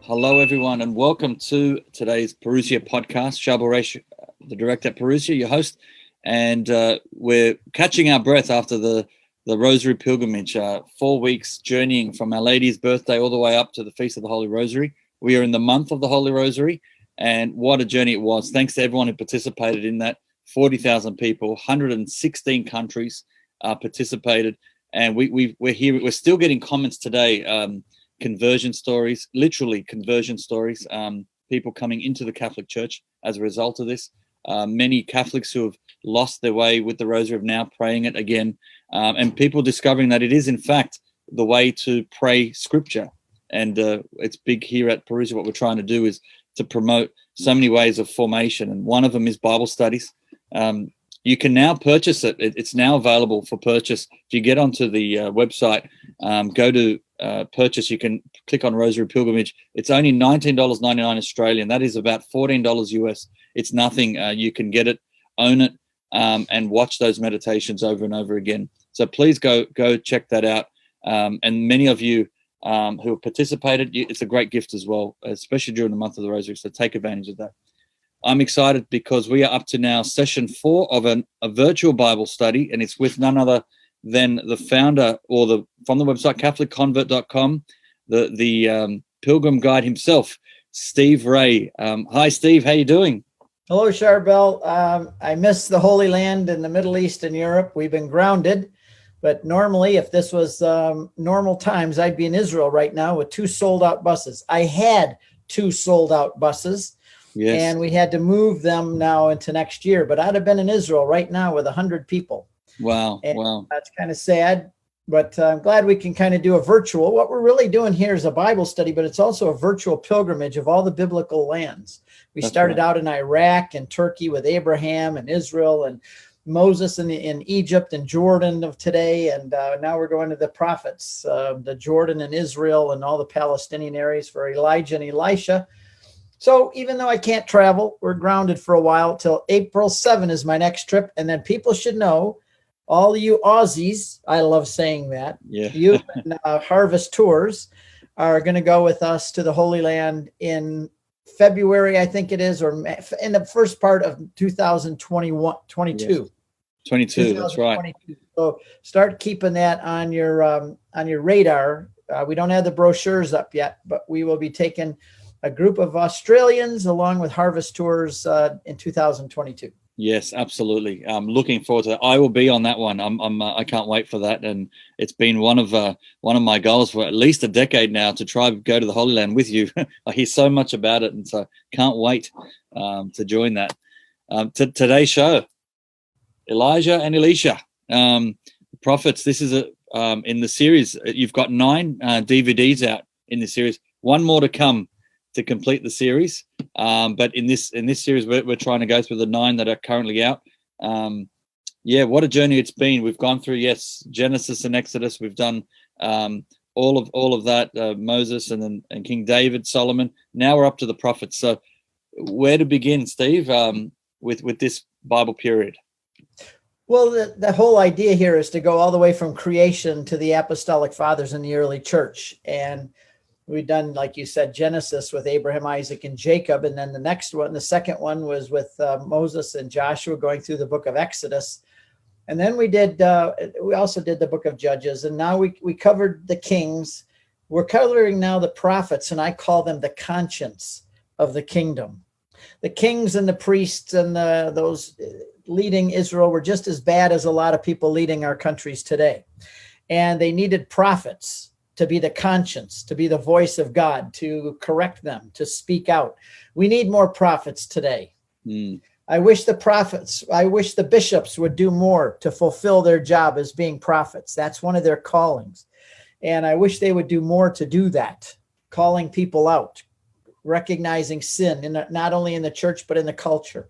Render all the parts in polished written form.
Hello, everyone, and welcome to today's Perusia podcast. Shabo Resh, the director at Perusia, your host, and we're catching our breath after the Rosary pilgrimage, 4 weeks journeying from Our Lady's birthday all the way up to the Feast of the Holy Rosary. We are in the month of the Holy Rosary, and what a journey it was. Thanks to everyone who participated in that. 40,000 people, 116 countries participated, and we're here. We're still getting comments today. Conversion stories, literally conversion stories, people coming into the Catholic Church as a result of this. Many Catholics who have lost their way with the Rosary are now praying it again, and people discovering that it is, in fact, the way to pray Scripture. And it's big here at Perusia. What we're trying to do is to promote so many ways of formation, and one of them is Bible studies. You can now purchase it. It's now available for purchase. If you get onto the website, go to purchase, you can click on Rosary Pilgrimage. It's only $19.99 Australian. That is about $14 US. It's nothing. You can get it, own it, and watch those meditations over and over again. So please go check that out. And many of you who have participated, it's a great gift as well, especially during the month of the Rosary. So take advantage of that. I'm excited because we are up to now session 4 of a virtual Bible study, and it's with none other than the founder from the website CatholicConvert.com, the pilgrim guide himself, Steve Ray. Hi, Steve. How you doing? Hello, Charbel. I miss the Holy Land in the Middle East and Europe. We've been grounded, but normally, if this was normal times, I'd be in Israel right now with 2 sold-out buses. I had 2 sold-out buses. Yes. And we had to move them now into next year, but I'd have been in Israel right now with 100 people. Wow. And wow. That's kind of sad, but I'm glad we can kind of do a virtual. What we're really doing here is a Bible study, but it's also a virtual pilgrimage of all the biblical lands. We started out in Iraq and Turkey with Abraham and Israel and Moses in Egypt and Jordan of today. And now we're going to the prophets, the Jordan and Israel and all the Palestinian areas for Elijah and Elisha. So even though I can't travel, we're grounded for a while till April 7 is my next trip. And then people should know, all you Aussies, I love saying that, you and Harvest Tours are going to go with us to the Holy Land in February, I think it is, or in the first part of 2021, 22. Yes. 22, that's right. So start keeping that on your radar. We don't have the brochures up yet, but we will be taking a group of Australians along with Harvest Tours in 2022. Yes, absolutely. I'm looking forward to that. I will be on that one. I can't wait for that. And it's been one of my goals for at least a decade now to try to go to the Holy Land with you. I hear so much about it, and so can't wait to join that. Today's show, Elijah and Elisha, prophets. This is in the series. You've got 9 DVDs out in the series. One more to come to complete the series, but in this series we're trying to go through the 9 that are currently out. What a journey it's been. We've gone through Genesis and Exodus. We've done all of that, Moses and King David, Solomon. Now we're up to the prophets. So where to begin, Steve, with this Bible period? Well, the whole idea here is to go all the way from creation to the Apostolic Fathers in the early church. And we've done, like you said, Genesis with Abraham, Isaac, and Jacob. And then the second one was with Moses and Joshua going through the book of Exodus. And then we also did the book of Judges. And now we covered the kings. We're covering now the prophets, and I call them the conscience of the kingdom. The kings and the priests and those leading Israel were just as bad as a lot of people leading our countries today. And they needed prophets to be the conscience, to be the voice of God, to correct them, to speak out. We need more prophets today. I wish the bishops would do more to fulfill their job as being prophets. That's one of their callings. And I wish they would do more to do that, calling people out, recognizing sin, not only in the church, but in the culture.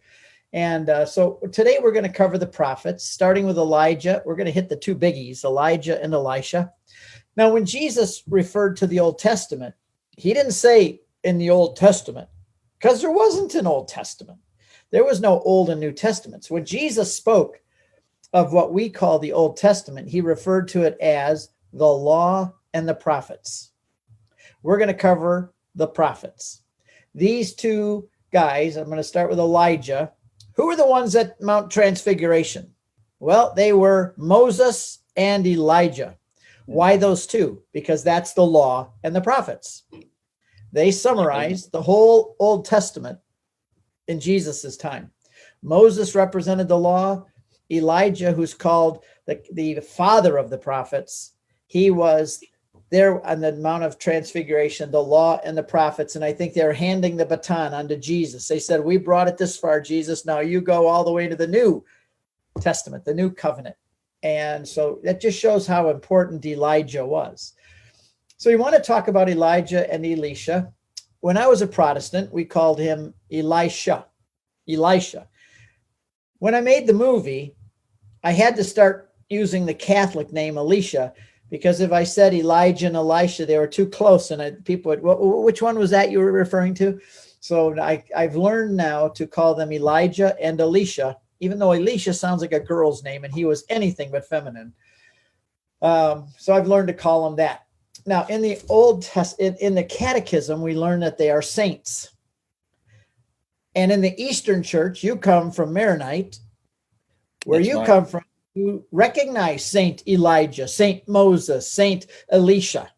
And so today we're going to cover the prophets, starting with Elijah. We're going to hit the 2 biggies, Elijah and Elisha. Now, when Jesus referred to the Old Testament, he didn't say in the Old Testament, because there wasn't an Old Testament. There was no Old and New Testaments. When Jesus spoke of what we call the Old Testament, he referred to it as the law and the prophets. We're going to cover the prophets. These two guys, I'm going to start with Elijah. Who were the ones at Mount Transfiguration? Well, they were Moses and Elijah. Why those two? Because that's the law and the prophets. They summarize the whole Old Testament in Jesus's time. Moses represented the law. Elijah, who's called the father of the prophets, he was there on the Mount of Transfiguration, the law and the prophets. And I think they're handing the baton onto Jesus. They said, we brought it this far, Jesus. Now you go all the way to the New Testament, the New Covenant. And so that just shows how important Elijah was. So we want to talk about Elijah and Elisha. When I was a Protestant, we called him Elisha. When I made the movie, I had to start using the Catholic name Elisha, because if I said Elijah and Elisha, they were too close, and people would, which one was that you were referring to? So I've learned now to call them Elijah and Elisha, even though Elisha sounds like a girl's name, and he was anything but feminine. So I've learned to call him that. Now, in the Old Testament, in the Catechism, we learn that they are saints. And in the Eastern Church, you come from Maronite, where That's you right. come from, you recognize Saint Elijah, Saint Moses, Saint Elisha,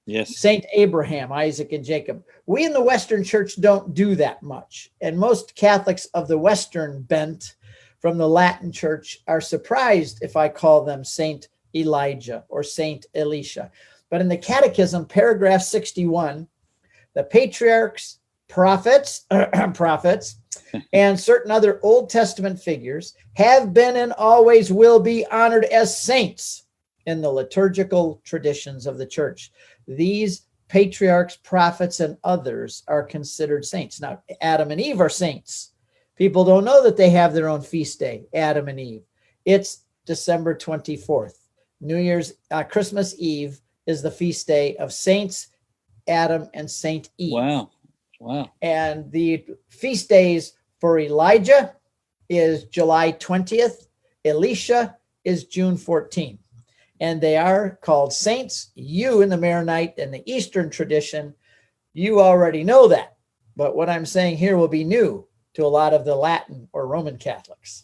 yes, Saint Abraham, Isaac, and Jacob. We in the Western Church don't do that much. And most Catholics of the Western bent from the Latin Church are surprised if I call them Saint Elijah or Saint Elisha. But in the Catechism, paragraph 61, the patriarchs, prophets, and certain other Old Testament figures have been and always will be honored as saints in the liturgical traditions of the church. These patriarchs, prophets, and others are considered saints. Now, Adam and Eve are saints. People don't know that they have their own feast day, Adam and Eve. It's December 24th. Christmas Eve is the feast day of Saints Adam and Saint Eve. Wow. And the feast days for Elijah is July 20th. Elisha is June 14th. And they are called saints. You in the Maronite and the Eastern tradition, you already know that. But what I'm saying here will be new to a lot of the Latin or Roman Catholics.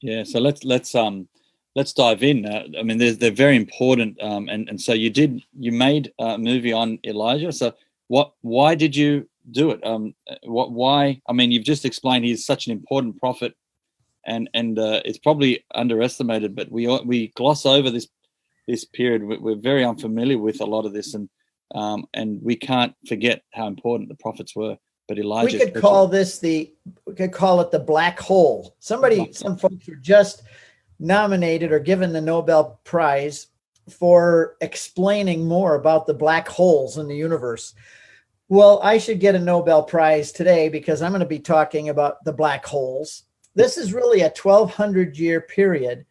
Yeah, so let's dive in. I mean, they're very important. And so you made a movie on Elijah. So why did you do it? Why? I mean, you've just explained he's such an important prophet, and it's probably underestimated. But we gloss over this period. We're very unfamiliar with a lot of this, and we can't forget how important the prophets were. But Elijah, we could call it the black hole. Some folks were just nominated or given the Nobel Prize for explaining more about the black holes in the universe. Well, I should get a Nobel Prize today because I'm going to be talking about the black holes. This is really a 1,200-year period,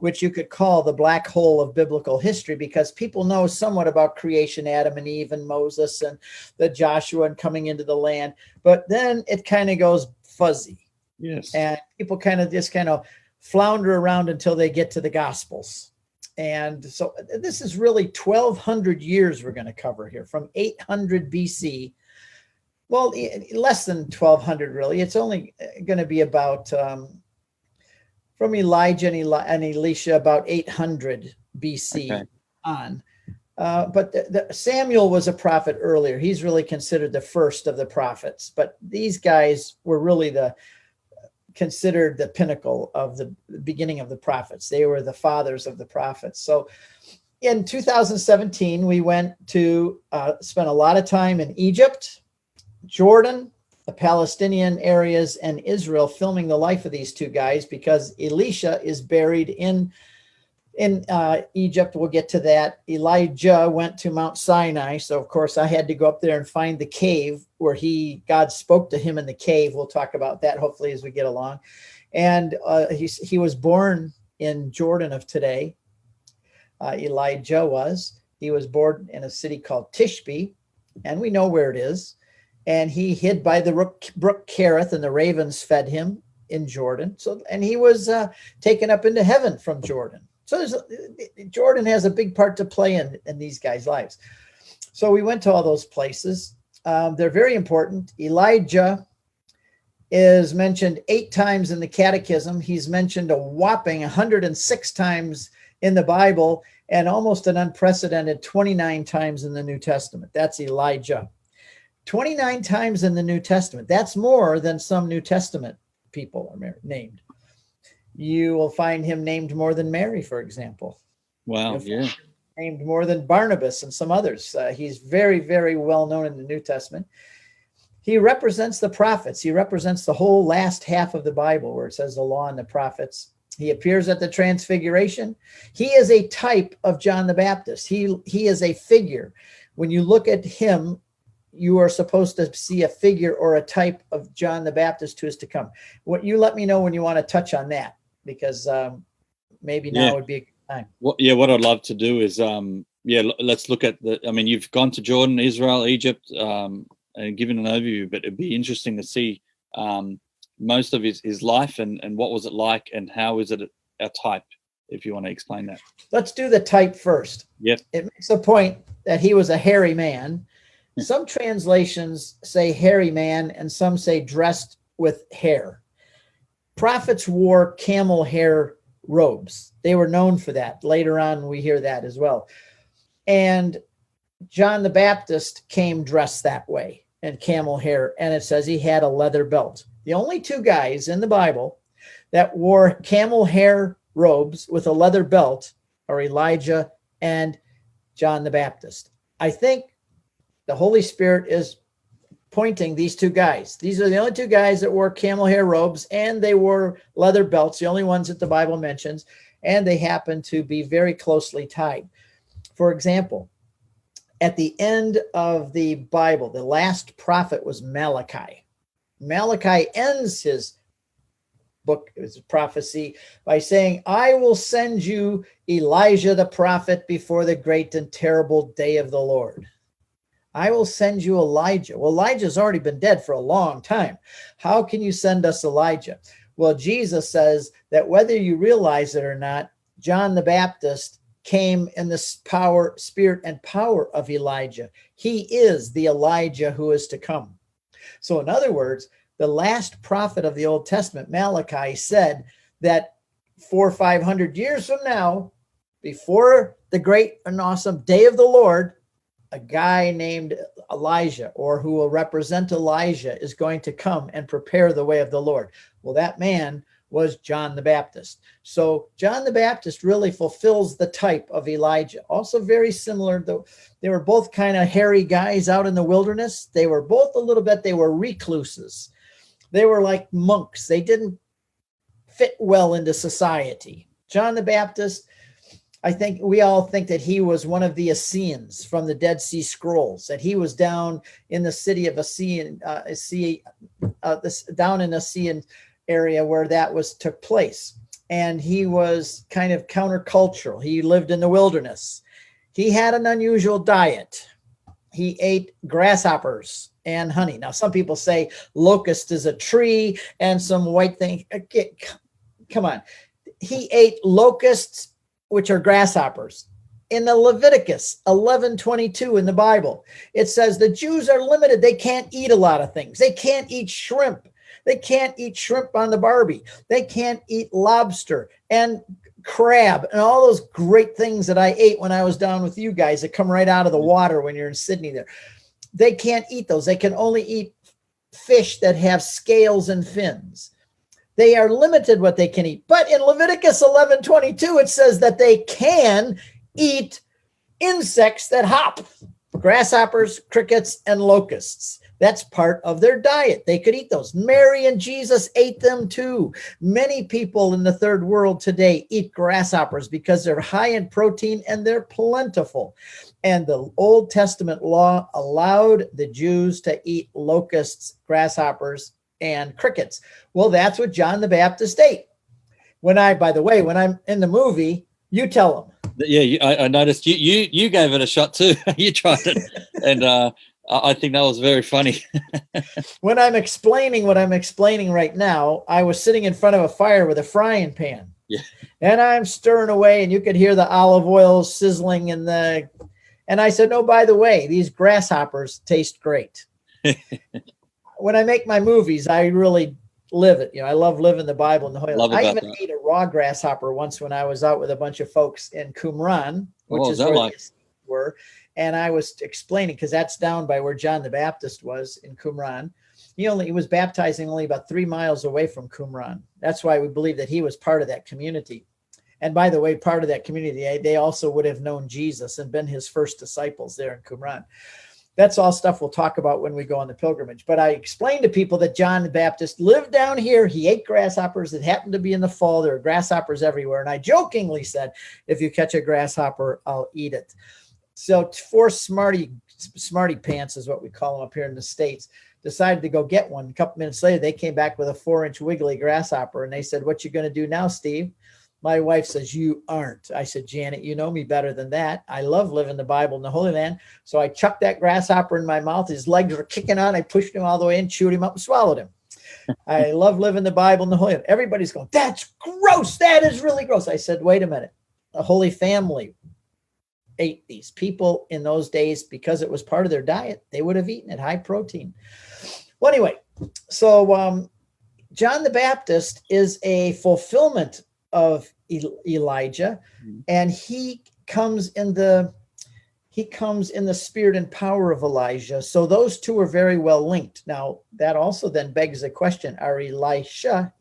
which you could call the black hole of biblical history, because people know somewhat about creation, Adam and Eve and Moses and the Joshua and coming into the land. But then it kind of goes fuzzy. Yes. And people kind of flounder around until they get to the Gospels. And so this is really 1,200 years we're going to cover here, from 800 BC. Well, less than 1,200, really. It's only going to be about, from Elijah and Elisha, about 800 BC on. But Samuel was a prophet earlier. He's really considered the first of the prophets. But these guys were really considered the pinnacle of the beginning of the prophets. They were the fathers of the prophets. So in 2017, we went to spend a lot of time in Egypt, Jordan, the Palestinian areas, and Israel, filming the life of these two guys, because Elisha is buried in Egypt. We'll get to that. Elijah went to Mount Sinai. So, of course, I had to go up there and find the cave where God spoke to him in the cave. We'll talk about that, hopefully, as we get along. And he was born in Jordan of today. Elijah was. He was born in a city called Tishbe, and we know where it is. And he hid by the brook Kerith, and the ravens fed him in Jordan. And he was taken up into heaven from Jordan. So Jordan has a big part to play in these guys' lives. So we went to all those places. They're very important. Elijah is mentioned 8 times in the Catechism. He's mentioned a whopping 106 times in the Bible, and almost an unprecedented 29 times in the New Testament. That's Elijah. 29 times in the New Testament. That's more than some New Testament people are named. You will find him named more than Mary, for example. Wow, yeah. Named more than Barnabas and some others. He's very, very well known in the New Testament. He represents the prophets. He represents the whole last half of the Bible where it says the law and the prophets. He appears at the Transfiguration. He is a type of John the Baptist. He is a figure. When you look at him, you are supposed to see a figure or a type of John the Baptist who is to come. What you let me know when you want to touch on that, because maybe now would be a good time. What I'd love to do is, let's look at you've gone to Jordan, Israel, Egypt, and given an overview, but it'd be interesting to see most of his life and what was it like and how is it a type, if you want to explain that. Let's do the type first. Yep. It makes a point that he was a hairy man. Some translations say hairy man and some say dressed with hair. Prophets wore camel hair robes. They were known for that. Later on, we hear that as well. And John the Baptist came dressed that way and camel hair. And it says he had a leather belt. The only 2 guys in the Bible that wore camel hair robes with a leather belt are Elijah and John the Baptist. I think the Holy Spirit is pointing these 2 guys. These are the only 2 guys that wore camel hair robes, and they wore leather belts, the only ones that the Bible mentions, and they happen to be very closely tied. For example, at the end of the Bible, the last prophet was Malachi. Malachi ends his book, his prophecy, by saying, I will send you Elijah the prophet before the great and terrible day of the Lord. I will send you Elijah. Well, Elijah's already been dead for a long time. How can you send us Elijah? Well, Jesus says that whether you realize it or not, John the Baptist came in the power, spirit and power of Elijah. He is the Elijah who is to come. So in other words, the last prophet of the Old Testament, Malachi, said that 400 or 500 years from now, before the great and awesome day of the Lord, a guy named Elijah, or who will represent Elijah, is going to come and prepare the way of the Lord. Well, that man was John the Baptist. So John the Baptist really fulfills the type of Elijah. Also very similar, though. They were both kind of hairy guys out in the wilderness. They were both they were recluses. They were like monks. They didn't fit well into society. John the Baptist, I think we all think that he was one of the Essenes from the Dead Sea Scrolls, that he was down in the city of down in Essene area where that took place. And he was kind of countercultural. He lived in the wilderness. He had an unusual diet. He ate grasshoppers and honey. Now, some people say locust is a tree and some white thing. Come on. He ate locusts, which are grasshoppers. In the Leviticus 11:22 in the Bible, it says the Jews are limited. They can't eat a lot of things. They can't eat shrimp. They can't eat shrimp on the Barbie. They can't eat lobster and crab and all those great things that I ate when I was down with you guys that come right out of the water when you're in Sydney there. They can't eat those. They can only eat fish that have scales and fins. They are limited what they can eat. But in Leviticus 11:22, it says that they can eat insects that hop, grasshoppers, crickets, and locusts. That's part of their diet. They could eat those. Mary and Jesus ate them too. Many people in the third world today eat grasshoppers because they're high in protein and they're plentiful. And the Old Testament law allowed the Jews to eat locusts, grasshoppers, and crickets. Well, that's what John the Baptist ate. By the way, when I'm in the movie, you tell them. Yeah, I noticed you gave it a shot too. You tried it, and I think that was very funny. When I'm explaining what I'm explaining right now, I was sitting in front of a fire with a frying pan. Yeah. And I'm stirring away, and you could hear the olive oil sizzling and I said, "No, by the way, these grasshoppers taste great." When I make my movies, I really live it. I love living the Bible in the Holy Land. I even ate a raw grasshopper once when I was out with a bunch of folks in Qumran, which is where the were. And I was explaining, because that's down by where John the Baptist was in Qumran. He was baptizing only about 3 miles away from Qumran. That's why we believe that he was part of that community. And by the way, part of that community, they also would have known Jesus and been his first disciples there in Qumran. That's all stuff we'll talk about when we go on the pilgrimage. But I explained to people that John the Baptist lived down here. He ate grasshoppers. It happened to be in the fall. There are grasshoppers everywhere. And I jokingly said, if you catch a grasshopper, I'll eat it. So 4 smarty pants is what we call them up here in the States, decided to go get one. A couple minutes later, they came back with a 4-inch wiggly grasshopper. And they said, what you going to do now, Steve? My wife says, you aren't. I said, Janet, you know me better than that. I love living the Bible in the Holy Land. So I chucked that grasshopper in my mouth. His legs were kicking on. I pushed him all the way in, chewed him up, and swallowed him. I love living the Bible in the Holy Land. Everybody's going, that's gross. That is really gross. I said, wait a minute. The Holy Family ate these. People in those days, because it was part of their diet, they would have eaten it, high protein. Well, anyway, so John the Baptist is a fulfillment of Elijah, and he comes in the spirit and power of Elijah. So those two are very well linked. Now, that also then begs the question, are Elisha,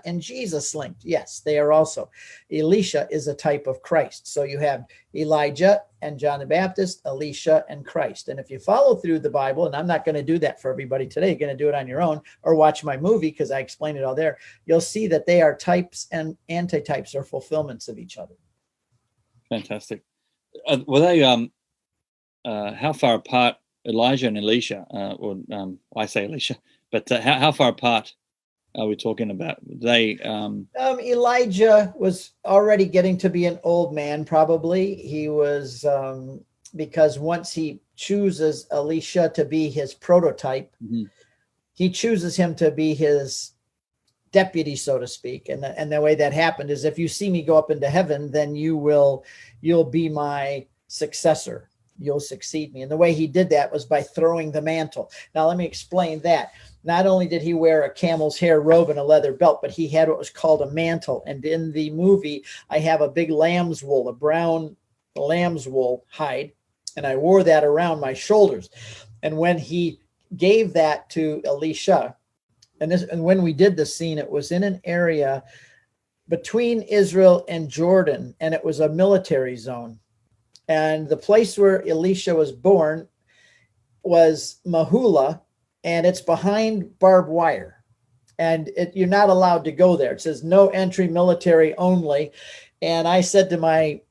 and Jesus linked? Yes, they are also. Elisha is a type of Christ. So you have Elijah and John the Baptist, Elisha and Christ. And if you follow through the Bible, and I'm not going to do that for everybody today, you're going to do it on your own or watch my movie because I explain it all there, you'll see that they are types and antitypes or fulfillments of each other. Fantastic. Were they how far apart Elijah and Elisha, I say Elisha, but how far apart are we talking about? They Elijah was already getting to be an old man, probably. He was because once he chooses Elisha to be his prototype, he chooses him to be his deputy, so to speak. And the way that happened is, if you see me go up into heaven, then you'll be my successor. You'll succeed me. And the way he did that was by throwing the mantle. Now, let me explain that. Not only did he wear a camel's hair robe and a leather belt, but he had what was called a mantle. And in the movie, I have a big lamb's wool, a brown lamb's wool hide, and I wore that around my shoulders. And when he gave that to Elisha, and when we did the scene, it was in an area between Israel and Jordan, and it was a military zone. And the place where Elisha was born was Mahula, and it's behind barbed wire. And you're not allowed to go there. It says no entry, military only. And I said to my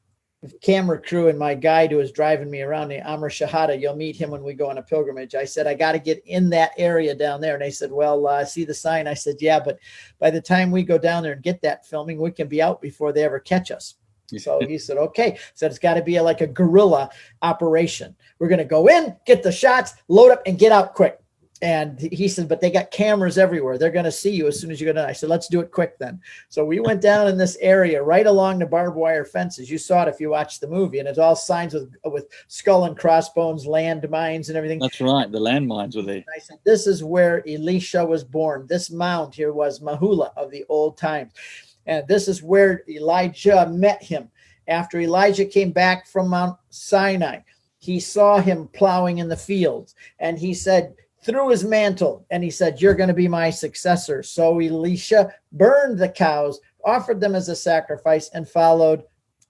camera crew and my guide who was driving me around, the Amr Shahada, you'll meet him when we go on a pilgrimage. I said, I got to get in that area down there. And they said, well, see the sign? I said, yeah, but by the time we go down there and get that filming, we can be out before they ever catch us. So he said, okay. So it's got to be like a guerrilla operation. We're going to go in, get the shots, load up, and get out quick. And he said, but they got cameras everywhere. They're going to see you as soon as you go down. I said, let's do it quick then. So we went down in this area right along the barbed wire fences. You saw it if you watched the movie. And it's all signs with skull and crossbones, landmines, and everything. That's right. The landmines were there. And I said, this is where Elisha was born. This mound here was Mahula of the old times. And this is where Elijah met him. After Elijah came back from Mount Sinai, he saw him plowing in the fields. And he said, threw his mantle, and he said, you're going to be my successor. So Elisha burned the cows, offered them as a sacrifice, and followed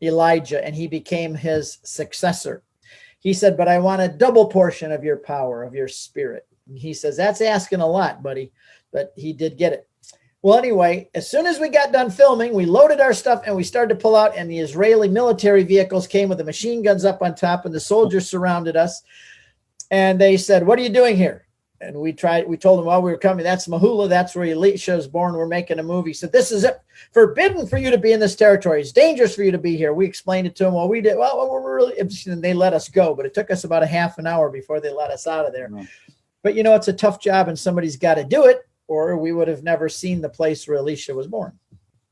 Elijah, and he became his successor. He said, but I want a double portion of your power, of your spirit. And he says, that's asking a lot, buddy, but he did get it. Well, anyway, as soon as we got done filming, we loaded our stuff and we started to pull out, and the Israeli military vehicles came with the machine guns up on top, and the soldiers surrounded us. And they said, what are you doing here? And we told them while we were coming, that's Mahula. That's where Elisha is born. We're making a movie. So this is it. Forbidden for you to be in this territory. It's dangerous for you to be here. We explained it to them. Well, we did. Well, we're really, and they let us go, but it took us about a half an hour before they let us out of there. Mm-hmm. But it's a tough job, and somebody's got to do it, or we would have never seen the place where Elisha was born.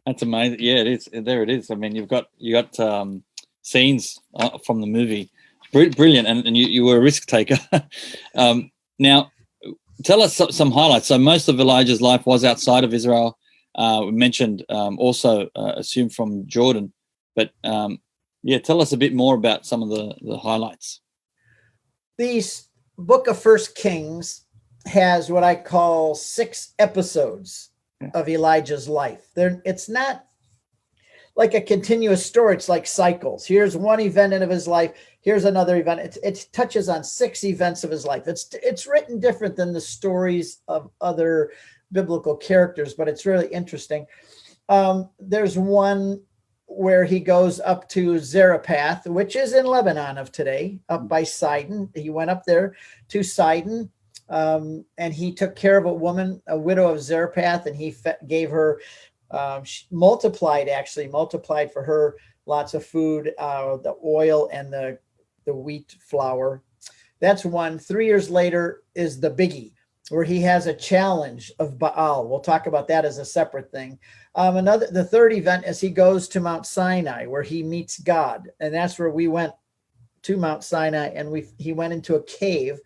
That's amazing. Yeah, it is. There it is. I mean, you got scenes from the movie. Brilliant. And you were a risk taker. Now, tell us some highlights. So most of Elijah's life was outside of Israel. We mentioned also assumed from Jordan, but tell us a bit more about some of the highlights. The book of First Kings has what I call 6 episodes of Elijah's life. It's not like a continuous story. It's like cycles. Here's one event of his life. Here's another event. It touches on 6 events of his life. It's written different than the stories of other biblical characters, but it's really interesting. There's one where he goes up to Zarephath, which is in Lebanon of today, up by Sidon. He went up there to Sidon, and he took care of a woman, a widow of Zarephath, and he gave her, multiplied for her lots of food, the oil and the wheat flour. That's one. 3 years later is the biggie, where he has a challenge of Baal. We'll talk about that as a separate thing. The third event is he goes to Mount Sinai, where he meets God. And that's where we went to Mount Sinai, and he went into a cave,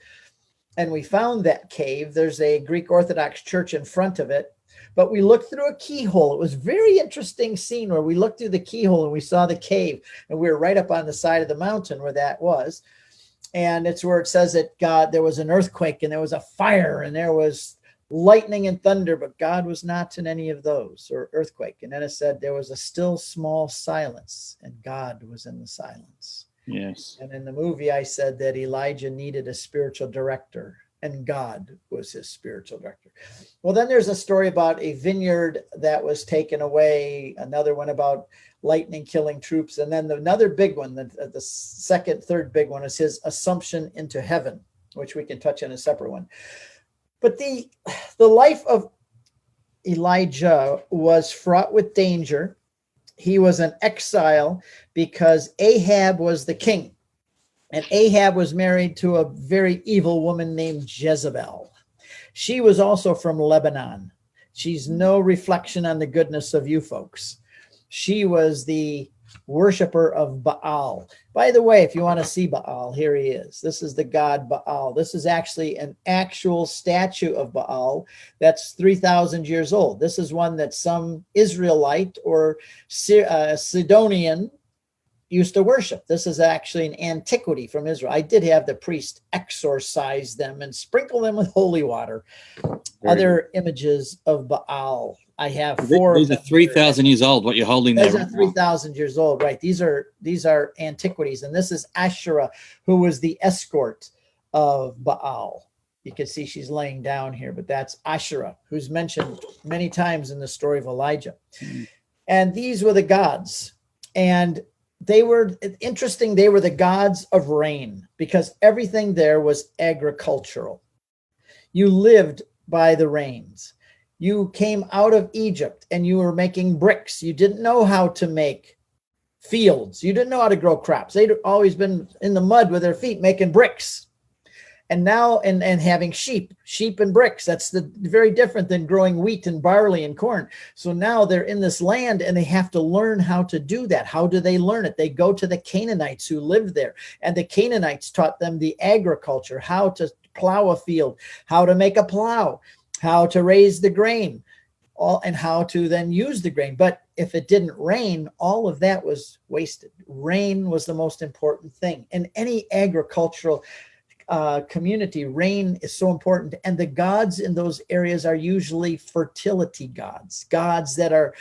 and we found that cave. There's a Greek Orthodox church in front of it, but we looked through a keyhole. It was a very interesting scene where we looked through the keyhole and we saw the cave, and we were right up on the side of the mountain where that was. And it's where it says that there was an earthquake and there was a fire and there was lightning and thunder, but God was not in any of those, or earthquake. And then it said there was a still small silence, and God was in the silence. Yes. And in the movie, I said that Elijah needed a spiritual director, and God was his spiritual director. Well, then there's a story about a vineyard that was taken away, another one about lightning killing troops, and then another big one, the third big one is his assumption into heaven, which we can touch on a separate one. But the life of Elijah was fraught with danger. He was an exile because Ahab was the king, and Ahab was married to a very evil woman named Jezebel. She was also from Lebanon. She's no reflection on the goodness of you folks. She was the worshiper of Baal. By the way, if you want to see Baal, here he is. This is the god Baal. This is actually an actual statue of Baal that's 3,000 years old. This is one that some Israelite or Sidonian used to worship. This is actually an antiquity from Israel. I did have the priest exorcise them and sprinkle them with holy water. Other images of Baal. I have 4. These are 3,000 years old. What you're holding there? These are 3,000 years old, right? These are antiquities, and this is Asherah, who was the escort of Baal. You can see she's laying down here, but that's Asherah, who's mentioned many times in the story of Elijah. And these were the gods, and they were interesting. They were the gods of rain, because everything there was agricultural. You lived by the rains. You came out of Egypt and you were making bricks. You didn't know how to make fields. You didn't know how to grow crops. They'd always been in the mud with their feet making bricks. And now, and having sheep and bricks, that's very different than growing wheat and barley and corn. So now they're in this land and they have to learn how to do that. How do they learn it? They go to the Canaanites who lived there, and the Canaanites taught them the agriculture, how to plow a field, how to make a plow, how to raise the grain, and how to then use the grain. But if it didn't rain, all of that was wasted. Rain was the most important thing. In any agricultural community, rain is so important. And the gods in those areas are usually fertility gods that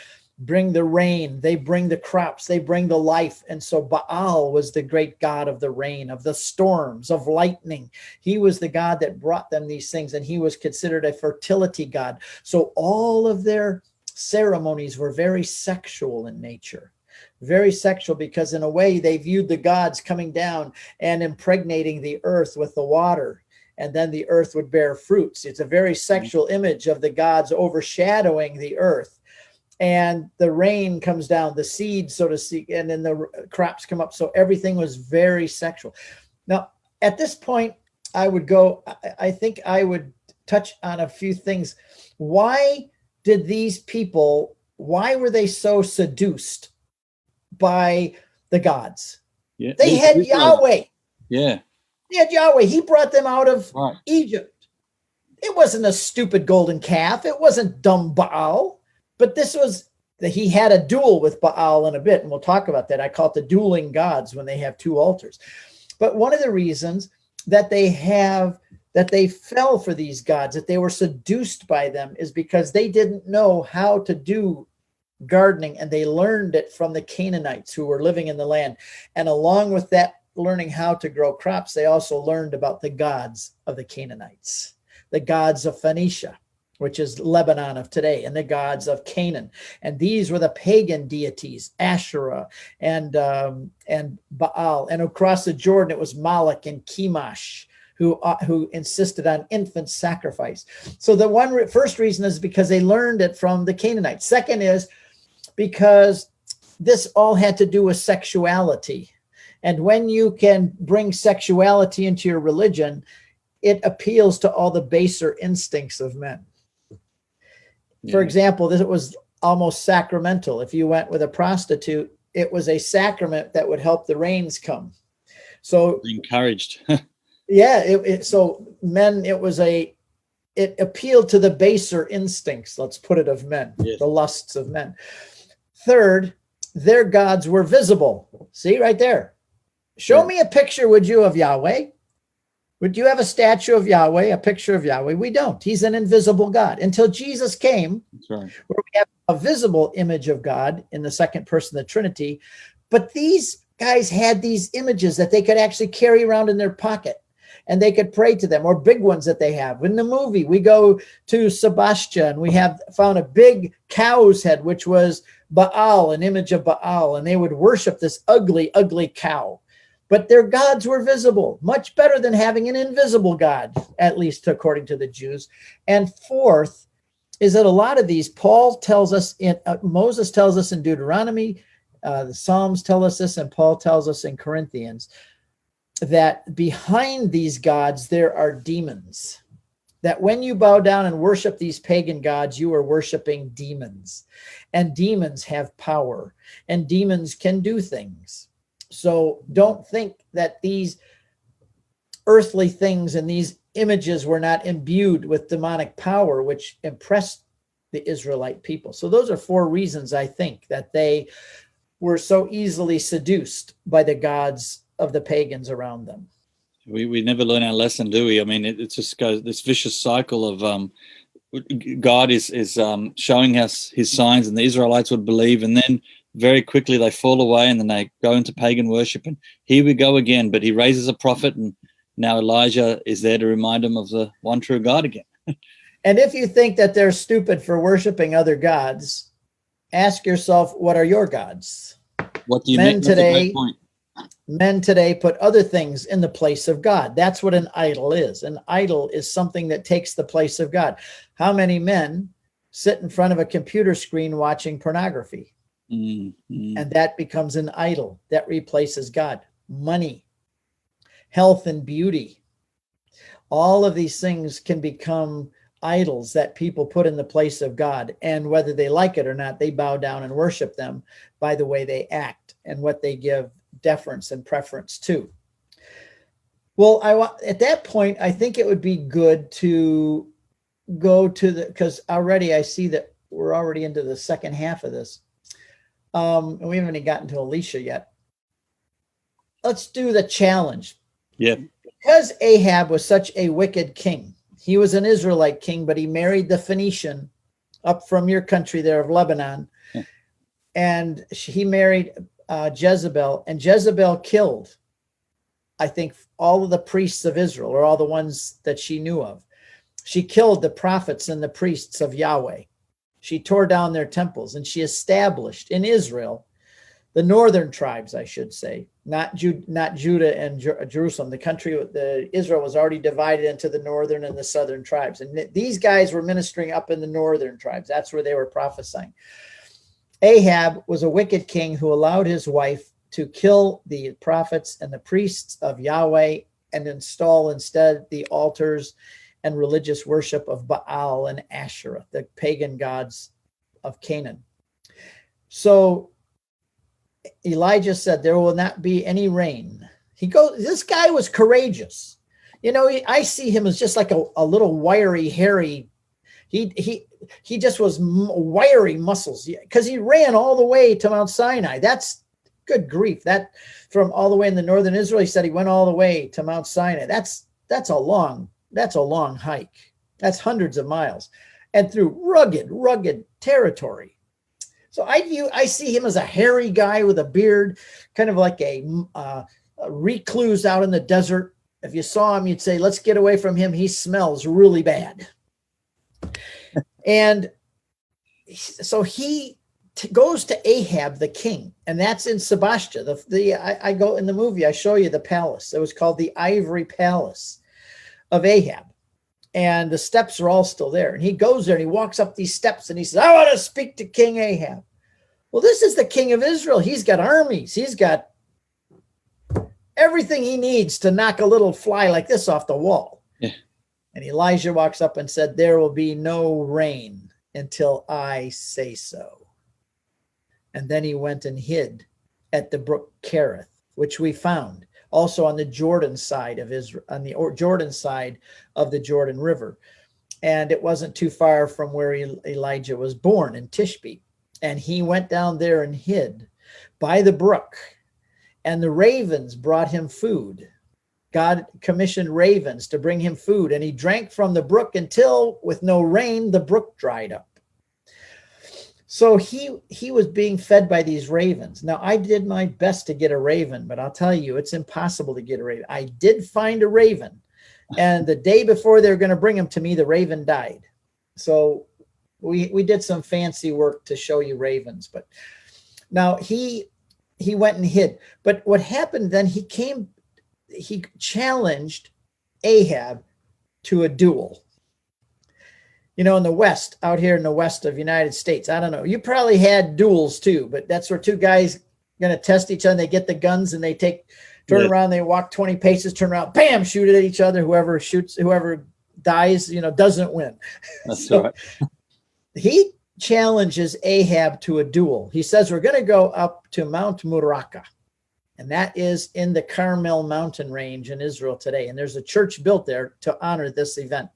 bring the rain, they bring the crops, they bring the life. And so Baal was the great god of the rain, of the storms, of lightning. He was the god that brought them these things, and he was considered a fertility god. So all of their ceremonies were very sexual in nature. Very sexual, because in a way they viewed the gods coming down and impregnating the earth with the water, and then the earth would bear fruits. It's a very sexual image of the gods overshadowing the earth. And the rain comes down, the seed, so to speak, and then the crops come up. So everything was very sexual. Now, at this point, I think I would touch on a few things. Why did these people, why were they so seduced by the gods? Yeah. They had Yahweh. Yeah. They had Yahweh. He brought them out of Egypt. It wasn't a stupid golden calf. It wasn't dumb Baal, but this was that he had a duel with Baal in a bit, and we'll talk about that. I call it the dueling gods when they have two altars. But one of the reasons that they fell for these gods, that they were seduced by them, is because they didn't know how to do gardening, and they learned it from the Canaanites who were living in the land. And along with that, learning how to grow crops, they also learned about the gods of the Canaanites, the gods of Phoenicia, which is Lebanon of today, and the gods of Canaan. And these were the pagan deities, Asherah and Baal. And across the Jordan, it was Moloch and Chemosh, who insisted on infant sacrifice. So the first reason is because they learned it from the Canaanites. Second is because this all had to do with sexuality. And when you can bring sexuality into your religion, it appeals to all the baser instincts of men. Yeah. For example, this was almost sacramental. If you went with a prostitute, it was a sacrament that would help the rains come. So encouraged. Yeah. So men, it appealed to the baser instincts, let's put it, of men, yes. The lusts of men. Third, their gods were visible. See right there. Show me a picture, would you, of Yahweh? Would you have a statue of Yahweh, a picture of Yahweh? We don't. He's an invisible God. Until Jesus came, that's right, where we have a visible image of God in the second person of the Trinity. But these guys had these images that they could actually carry around in their pocket, and they could pray to them, or big ones that they have. In the movie, we go to Sebastian. We found a big cow's head, which was Baal, an image of Baal, and they would worship this ugly, ugly cow. But their gods were visible, much better than having an invisible God, at least according to the Jews. And fourth is that a lot of these, Moses tells us in Deuteronomy, the Psalms tell us this, and Paul tells us in Corinthians, that behind these gods, there are demons. That when you bow down and worship these pagan gods, you are worshiping demons. And demons have power, and demons can do things. So don't think that these earthly things and these images were not imbued with demonic power, which impressed the Israelite people. So those are four reasons, I think, that they were so easily seduced by the gods of the pagans around them. We never learn our lesson, do we? I mean, it just goes this vicious cycle of God is showing us his signs, and the Israelites would believe, and then very quickly they fall away, and then they go into pagan worship, and here we go again. But he raises a prophet, and now Elijah is there to remind them of the one true God again. And if you think that they're stupid for worshiping other gods, ask yourself, what are your gods? What do you mean? Men today put other things in the place of God. That's what an idol is. An idol is something that takes the place of God. How many men sit in front of a computer screen watching pornography? Mm-hmm. And that becomes an idol that replaces God. Money, health and beauty. All of these things can become idols that people put in the place of God. And whether they like it or not, they bow down and worship them by the way they act and what they give deference and preference to. Well, at that point, I think it would be good to go to because already I see that we're already into the second half of this. And we haven't even gotten to Elisha yet. Let's do the challenge. Yeah. Because Ahab was such a wicked king, he was an Israelite king, but he married the Phoenician up from your country there of Lebanon. Yeah. And he married Jezebel, and Jezebel killed, I think, all of the priests of Israel, or all the ones that she knew of. She killed the prophets and the priests of Yahweh. She tore down their temples, and she established in Israel the northern tribes, I should say, not Judah and Jerusalem. The country, Israel was already divided into the northern and the southern tribes. And these guys were ministering up in the northern tribes. That's where they were prophesying. Ahab was a wicked king who allowed his wife to kill the prophets and the priests of Yahweh and install instead the altars and religious worship of Baal and Asherah, the pagan gods of Canaan. So Elijah said, there will not be any rain. This guy was courageous. I see him as just like a little wiry, hairy. He just was wiry muscles because he ran all the way to Mount Sinai. That's good grief. That from all the way in the northern Israel, he said he went all the way to Mount Sinai. That's a long hike. That's hundreds of miles and through rugged territory. So I see him as a hairy guy with a beard, kind of like a recluse out in the desert. If you saw him, you'd say, let's get away from him. He smells really bad. And so he goes to Ahab, the king, and that's in Sebastia. I go in the movie, I show you the palace. It was called the Ivory Palace of Ahab. And the steps are all still there. And he goes there and he walks up these steps and he says, I want to speak to King Ahab. Well, this is the king of Israel. He's got armies. He's got everything he needs to knock a little fly like this off the wall. Yeah. And Elijah walks up and said, there will be no rain until I say so. And then he went and hid at the brook Kerith, which we found also on the Jordan side of Israel, on the Jordan side of the Jordan River. And it wasn't too far from where Elijah was born in Tishbe. And he went down there and hid by the brook. And the ravens brought him food. God commissioned ravens to bring him food. And he drank from the brook until, with no rain, the brook dried up. So he was being fed by these ravens. Now, I did my best to get a raven, but I'll tell you, it's impossible to get a raven. I did find a raven. And the day before they were going to bring him to me, the raven died. So we did some fancy work to show you ravens. But now he went and hid. But what happened then, he challenged Ahab to a duel. In the West, out here in the West of the United States, I don't know. You probably had duels too, but that's where two guys going to test each other. They get the guns and they turn around, they walk 20 paces, turn around, bam, shoot at each other. Whoever dies, doesn't win. That's right. He challenges Ahab to a duel. He says, we're going to go up to Mount Muraka. And that is in the Carmel mountain range in Israel today. And there's a church built there to honor this event.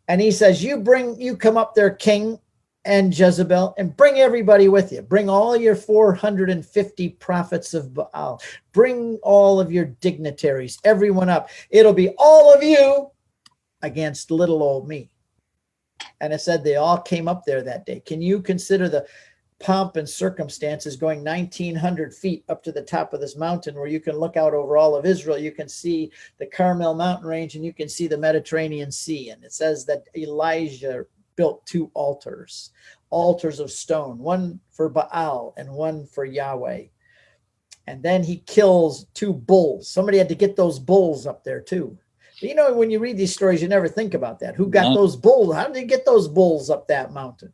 And he says, you come up there, King and Jezebel, and bring everybody with you. Bring all your 450 prophets of Baal. Bring all of your dignitaries, everyone up. It'll be all of you against little old me. And it said they all came up there that day. Can you consider the pomp and circumstances going 1,900 feet up to the top of this mountain where you can look out over all of Israel? You can see the Carmel mountain range and you can see the Mediterranean Sea. And it says that Elijah built 2 altars of stone, one for Baal and one for Yahweh. And then he kills 2 bulls. Somebody had to get those bulls up there too. When you read these stories, you never think about that. Who got those bulls? How did they get those bulls up that mountain?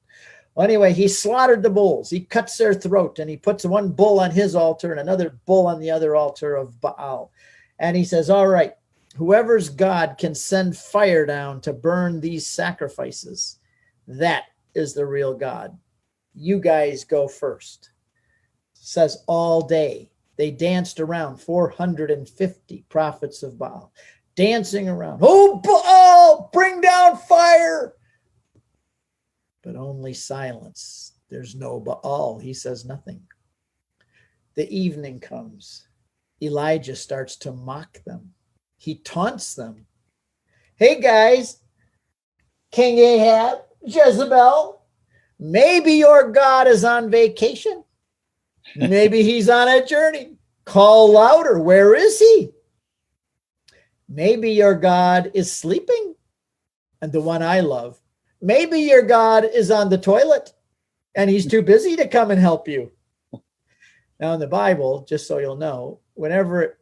Well, anyway, he slaughtered the bulls. He cuts their throat and he puts one bull on his altar and another bull on the other altar of Baal. And he says, all right, whoever's God can send fire down to burn these sacrifices, that is the real God. You guys go first. Says all day they danced around, 450 prophets of Baal, dancing around. Oh, Baal, bring down fire. But only silence. There's no Baal. He says nothing. The evening comes. Elijah starts to mock them. He taunts them. Hey, guys, King Ahab, Jezebel, maybe your God is on vacation. Maybe he's on a journey. Call louder. Where is he? Maybe your God is sleeping. And the one I love, maybe your God is on the toilet and he's too busy to come and help you. Now in the Bible, just so you'll know, whenever it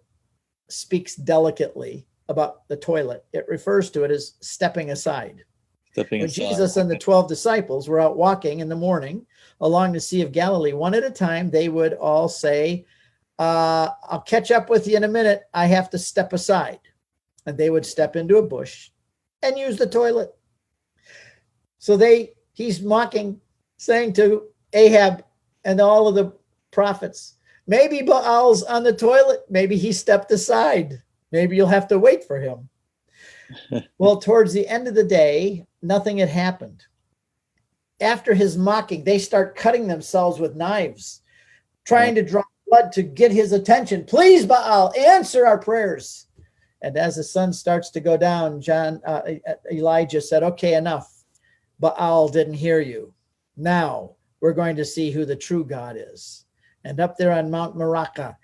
speaks delicately about the toilet, it refers to it as stepping aside. When Jesus and the 12 disciples were out walking in the morning along the Sea of Galilee, one at a time, they would all say, I'll catch up with you in a minute. I have to step aside. And they would step into a bush and use the toilet. So he's mocking, saying to Ahab and all of the prophets, maybe Baal's on the toilet. Maybe he stepped aside. Maybe you'll have to wait for him. Well, towards the end of the day, nothing had happened. After his mocking, they start cutting themselves with knives, trying to draw blood to get his attention. Please, Baal, answer our prayers. And as the sun starts to go down, Elijah said, okay, enough. Baal didn't hear you. Now we're going to see who the true God is. And up there on Mount Meraka,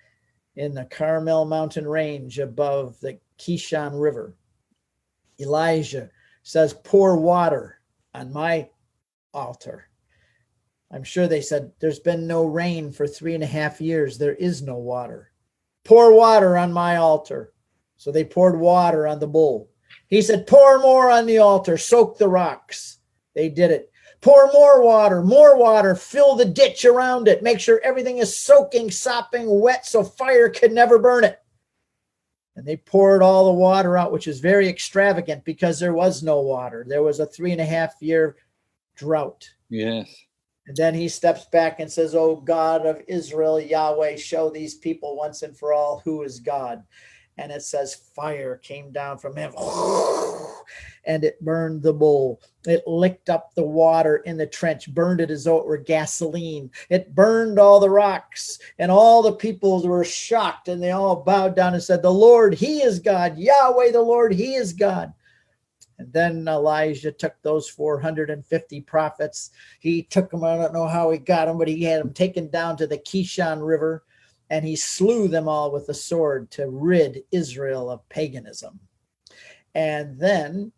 in the Carmel mountain range above the Kishon River, Elijah says, pour water on my altar. I'm sure they said, there's been no rain for 3.5 years. There is no water. Pour water on my altar. So they poured water on the bull. He said, pour more on the altar, soak the rocks. They did it. Pour more water, fill the ditch around it. Make sure everything is soaking, sopping wet so fire could never burn it. And they poured all the water out, which is very extravagant because there was no water. There was a 3.5-year drought. Yes. And then he steps back and says, oh God of Israel, Yahweh, show these people once and for all who is God. And it says fire came down from heaven and it burned the bull. It licked up the water in the trench, burned it as though it were gasoline. It burned all the rocks, and all the people were shocked, and they all bowed down and said, the Lord, he is God. Yahweh, the Lord, he is God. And then Elijah took those 450 prophets. He took them, I don't know how he got them, but he had them taken down to the Kishon River, and he slew them all with a sword to rid Israel of paganism. And then,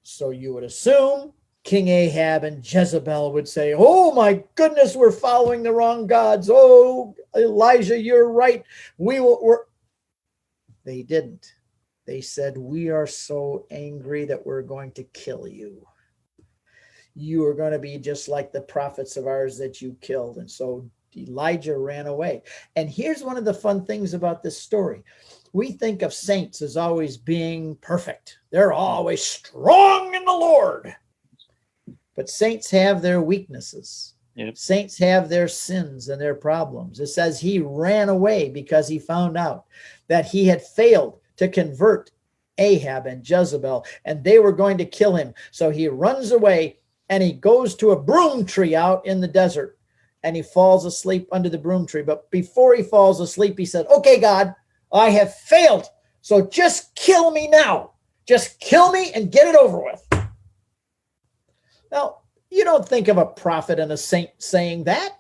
so you would assume, King Ahab and Jezebel would say, oh my goodness, we're following the wrong gods. Oh, Elijah, you're right. They didn't. They said, we are so angry that we're going to kill you. You are going to be just like the prophets of ours that you killed. And so Elijah ran away. And here's one of the fun things about this story. We think of saints as always being perfect. They're always strong in the Lord. But saints have their weaknesses. Yep. Saints have their sins and their problems. It says he ran away because he found out that he had failed to convert Ahab and Jezebel, and they were going to kill him. So he runs away and he goes to a broom tree out in the desert, and he falls asleep under the broom tree. But before he falls asleep, he said, okay, God, I have failed. So just kill me now. Just kill me and get it over with. Now, you don't think of a prophet and a saint saying that.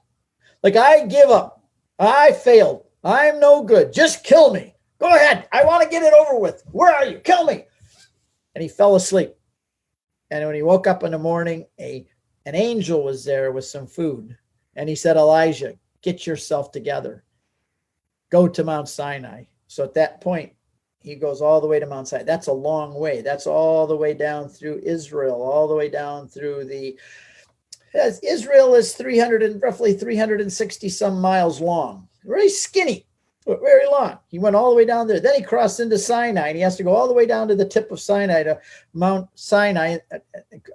Like, I give up. I failed. I'm no good. Just kill me. Go ahead. I want to get it over with. Where are you? Kill me. And he fell asleep. And when he woke up in the morning, an angel was there with some food. And he said, Elijah, get yourself together. Go to Mount Sinai. So at that point, he goes all the way to Mount Sinai. That's a long way. That's all the way down through Israel, all the way down through Israel is roughly 360 some miles long. Very skinny, but very long. He went all the way down there. Then he crossed into Sinai, and he has to go all the way down to the tip of Sinai to Mount Sinai,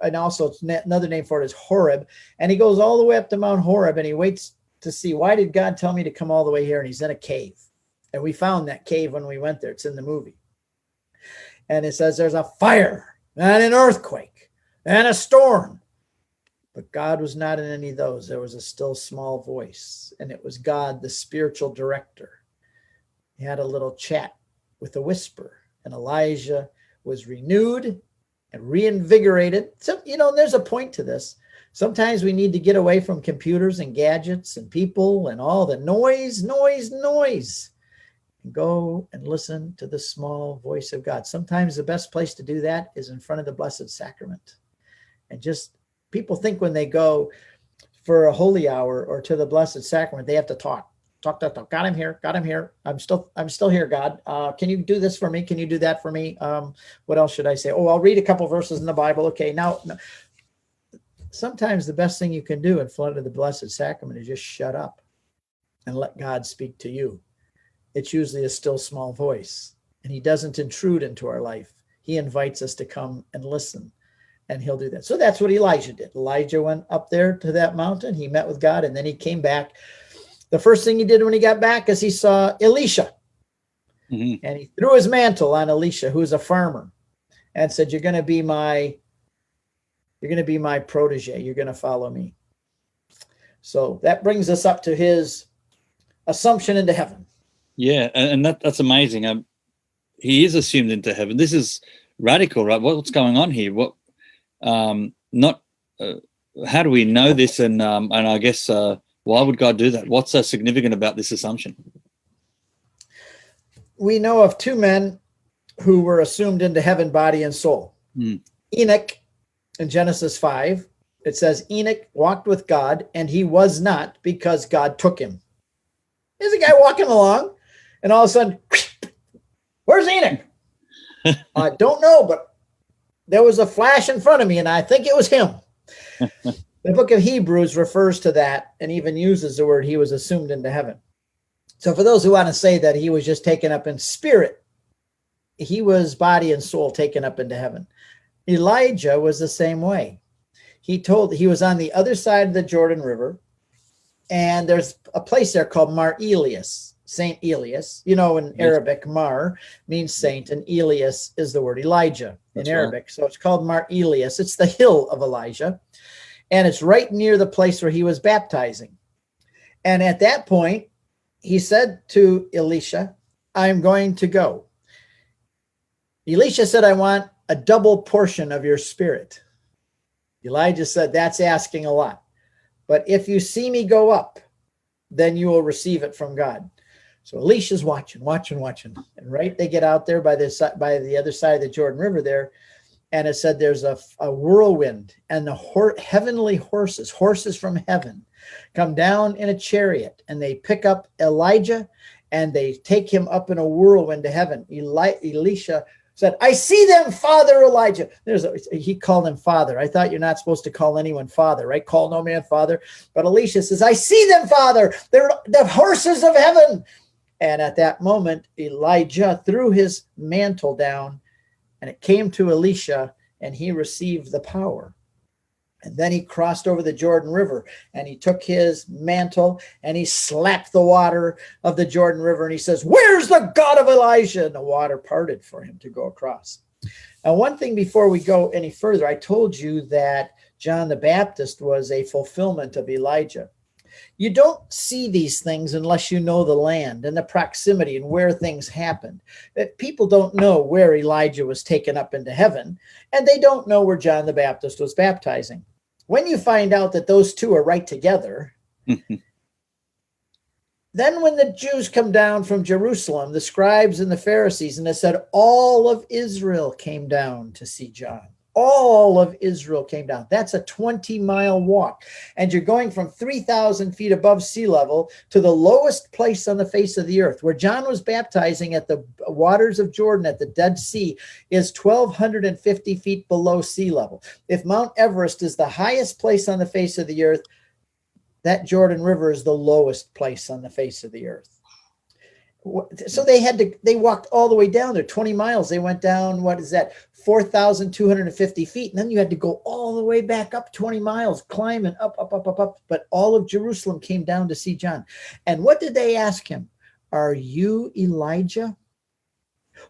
and also it's another name for it is Horeb. And he goes all the way up to Mount Horeb, and he waits to see, why did God tell me to come all the way here? And he's in a cave. And we found that cave when we went there. It's in the movie. And it says there's a fire and an earthquake and a storm. But God was not in any of those. There was a still small voice, and it was God, the spiritual director. He had a little chat with a whisper, and Elijah was renewed and reinvigorated. So, there's a point to this. Sometimes we need to get away from computers and gadgets and people and all the noise, and go and listen to the small voice of God. Sometimes the best place to do that is in front of the Blessed Sacrament. And just people think when they go for a holy hour or to the Blessed Sacrament, they have to talk. God, I'm here. I'm still here, God. Can you do this for me? Can you do that for me? What else should I say? Oh, I'll read a couple verses in the Bible. Okay, now, sometimes the best thing you can do in front of the Blessed Sacrament is just shut up and let God speak to you. It's usually a still small voice, and he doesn't intrude into our life. He invites us to come and listen, and he'll do that. So that's what Elijah did. Elijah went up there to that mountain. He met with God, and then he came back. The first thing he did when he got back is he saw Elisha, and he threw his mantle on Elisha, who was a farmer. and said, you're going to be my protege. You're going to follow me. So that brings us up to his assumption into heaven. Yeah, and that's amazing. He is assumed into heaven. This is radical, right? What's going on here? How do we know this? And I guess why would God do that? What's so significant about this assumption? We know of two men who were assumed into heaven, body and soul. Enoch, in Genesis 5, it says Enoch walked with God, and he was not, because God took him. There's a guy walking along, and all of a sudden, where's Enoch? I don't know, but there was a flash in front of me, and I think it was him. The book of Hebrews refers to that and even uses the word he was assumed into heaven. So for those who want to say that he was just taken up in spirit, he was body and soul taken up into heaven. Elijah was the same way. He was on the other side of the Jordan River, and there's a place there called Mar Elias, Saint Elias. In Arabic, Mar means saint, and Elias is the word Elijah in Arabic. Right. So it's called Mar Elias. It's the hill of Elijah, and it's right near the place where he was baptizing. And at that point, he said to Elisha, I'm going to go. Elisha said, I want a double portion of your spirit. Elijah said, that's asking a lot. But if you see me go up, then you will receive it from God. So Elisha's watching. And right, they get out there by the other side of the Jordan River there. And it said there's a whirlwind, and the heavenly horses from heaven, come down in a chariot, and they pick up Elijah and they take him up in a whirlwind to heaven. Elisha said, I see them, Father Elijah. He called him Father. I thought you're not supposed to call anyone Father, right? Call no man Father. But Elisha says, I see them, Father. They're the horses of heaven. And at that moment, Elijah threw his mantle down, and it came to Elisha, and he received the power. And then he crossed over the Jordan River, and he took his mantle and he slapped the water of the Jordan River, and he says, where's the God of Elijah? And the water parted for him to go across. Now, one thing before we go any further, I told you that John the Baptist was a fulfillment of Elijah. You don't see these things unless you know the land and the proximity and where things happened. People don't know where Elijah was taken up into heaven, and they don't know where John the Baptist was baptizing. When you find out that those two are right together, then when the Jews come down from Jerusalem, the scribes and the Pharisees, and it said all of Israel came down to see John. All of Israel came down. That's a 20-mile walk. And you're going from 3,000 feet above sea level to the lowest place on the face of the earth. Where John was baptizing at the waters of Jordan at the Dead Sea is 1,250 feet below sea level. If Mount Everest is the highest place on the face of the earth, that Jordan River is the lowest place on the face of the earth. So they walked all the way down there, 20 miles. They went down, 4,250 feet. And then you had to go all the way back up 20 miles, climbing up. But all of Jerusalem came down to see John. And what did they ask him? Are you Elijah?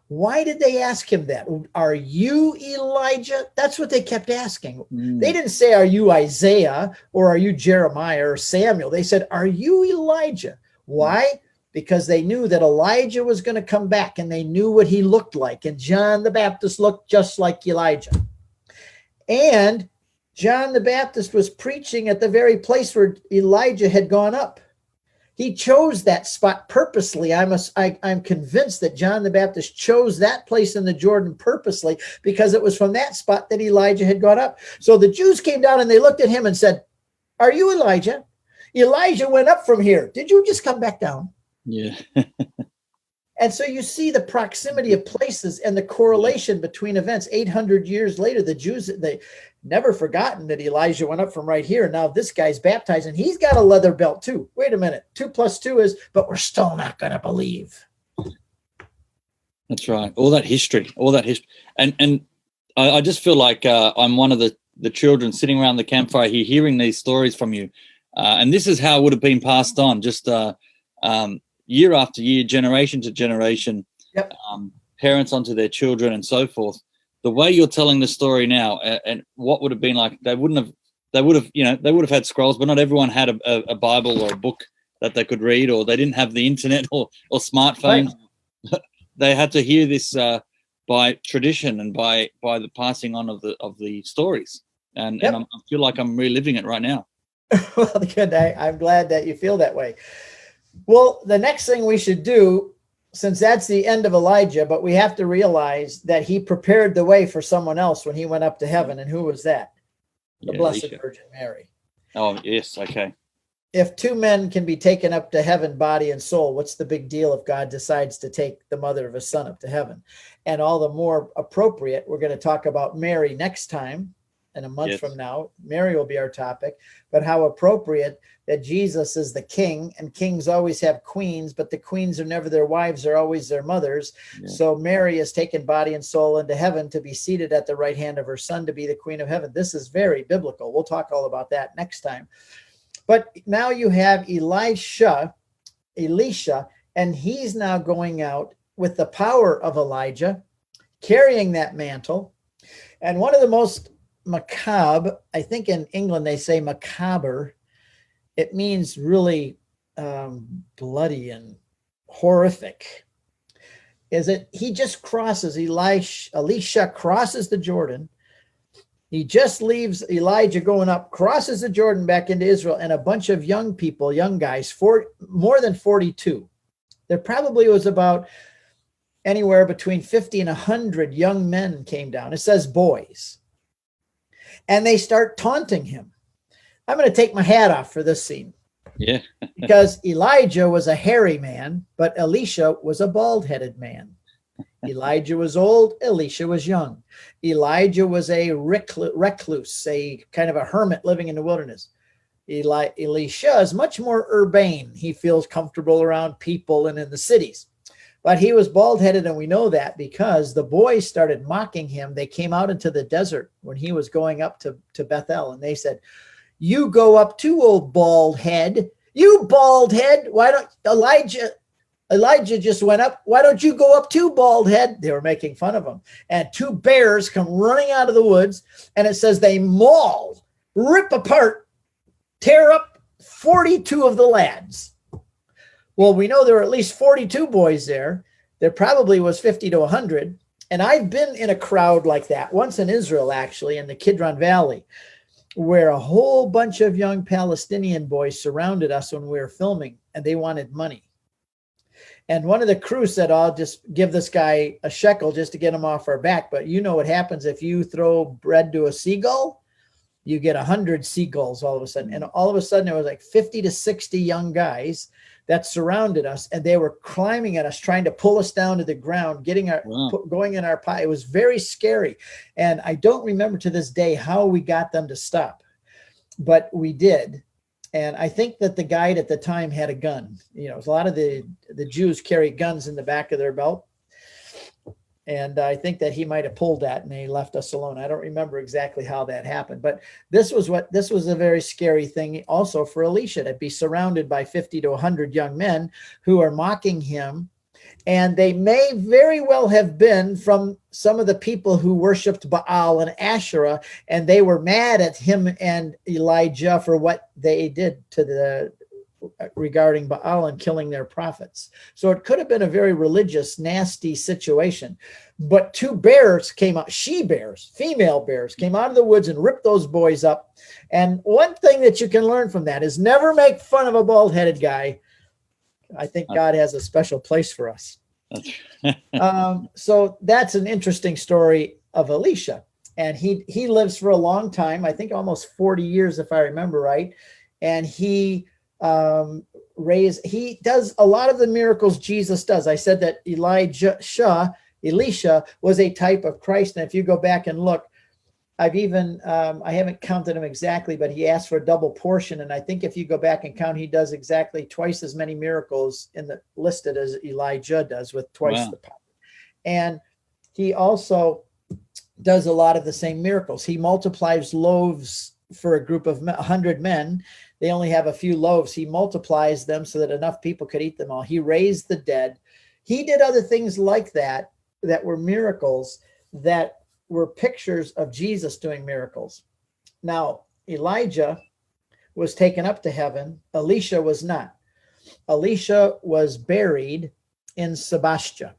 Why did they ask him that? Are you Elijah? That's what they kept asking. They didn't say, are you Isaiah, or are you Jeremiah or Samuel? They said, are you Elijah? Why? Because they knew that Elijah was going to come back, and they knew what he looked like. And John the Baptist looked just like Elijah. And John the Baptist was preaching at the very place where Elijah had gone up. He chose that spot purposely. I'm convinced that John the Baptist chose that place in the Jordan purposely, because it was from that spot that Elijah had gone up. So the Jews came down and they looked at him and said, are you Elijah? Elijah went up from here. Did you just come back down? Yeah. And so you see the proximity of places and the correlation between events. 800 years later, the Jews, they never forgotten that Elijah went up from right here. Now this guy's baptized, and he's got a leather belt too. Wait a minute. 2 + 2 is, but we're still not going to believe. That's right. All that history. And I just feel like I'm one of the children sitting around the campfire here, hearing these stories from you. And this is how it would have been passed on, just year after year, generation to generation, parents onto their children and so forth. the way you're telling the story now, and what would have been like, they would have had scrolls, but not everyone had a Bible or a book that they could read, or they didn't have the internet or smartphones. Right. They had to hear this by tradition and by the passing on of the stories. And I feel like I'm reliving it right now. Well, good. I'm glad that you feel that way. Well, the next thing we should do, since that's the end of Elijah, but we have to realize that he prepared the way for someone else when he went up to heaven. And who was that? The Blessed Elisha. Virgin Mary. Oh, yes. Okay. If two men can be taken up to heaven, body and soul, what's the big deal if God decides to take the mother of his son up to heaven? And all the more appropriate, we're going to talk about Mary next time. In a month from now, Mary will be our topic, but how appropriate that Jesus is the king, and kings always have queens, but the queens are never their wives, they're always their mothers. Yeah. So Mary is taken body and soul into heaven to be seated at the right hand of her son, to be the queen of heaven. This is very biblical. We'll talk all about that next time. But now you have Elisha, and he's now going out with the power of Elijah, carrying that mantle. And one of the most macabre, I think in England they say macabre, it means really bloody and horrific, is that he just crosses, Elisha crosses the Jordan. He just leaves Elijah going up, crosses the Jordan back into Israel, and a bunch of young people, young guys, more than 42. There probably was about anywhere between 50 and 100 young men came down. It says boys. And they start taunting him. I'm going to take my hat off for this scene. Yeah. Because Elijah was a hairy man, but Elisha was a bald-headed man. Elijah was old, Elisha was young. Elijah was a recluse, a kind of a hermit living in the wilderness. Elisha is much more urbane. He feels comfortable around people and in the cities. But he was bald-headed, and we know that because the boys started mocking him. They came out into the desert when he was going up to Bethel, and they said, "You go up too, old bald head. You bald head. Why don't Elijah just went up. Why don't you go up too, bald head?" They were making fun of him. And two bears come running out of the woods, and it says they maul, rip apart, tear up 42 of the lads. Well, we know there were at least 42 boys there. There probably was 50 to 100. And I've been in a crowd like that once in Israel, actually, in the Kidron Valley, where a whole bunch of young Palestinian boys surrounded us when we were filming, and they wanted money. And one of the crew said, "I'll just give this guy a shekel just to get him off our back." But you know what happens if you throw bread to a seagull? You get 100 seagulls all of a sudden. And all of a sudden, there was like 50 to 60 young guys that surrounded us, and they were climbing at us, trying to pull us down to the ground, going in our pie. It was very scary. And I don't remember to this day how we got them to stop, but we did. And I think that the guide at the time had a gun. You know, a lot of the Jews carry guns in the back of their belt. And I think that he might have pulled that, and they left us alone. I don't remember exactly how that happened, but this was a very scary thing also for Elisha, to be surrounded by 50 to 100 young men who are mocking him. And they may very well have been from some of the people who worshiped Baal and Asherah, and they were mad at him and Elijah for what they did regarding Baal and killing their prophets. So it could have been a very religious, nasty situation. But two bears came out, female bears came out of the woods and ripped those boys up. And one thing that you can learn from that is never make fun of a bald-headed guy. I think God has a special place for us. So that's an interesting story of Elisha. And he lives for a long time, I think almost 40 years, if I remember right. And he does a lot of the miracles Jesus does. I said that Elisha was a type of Christ. And if you go back and look, I haven't counted him exactly, but he asked for a double portion. And I think if you go back and count, he does exactly twice as many miracles listed as Elijah does, with twice the power. And he also does a lot of the same miracles. He multiplies loaves for a group of 100 men. They only have a few loaves. He multiplies them so that enough people could eat them all. He raised the dead. He did other things like that were miracles that were pictures of Jesus doing miracles. Now, Elijah was taken up to heaven. Elisha was not. Elisha was buried in Sebastia.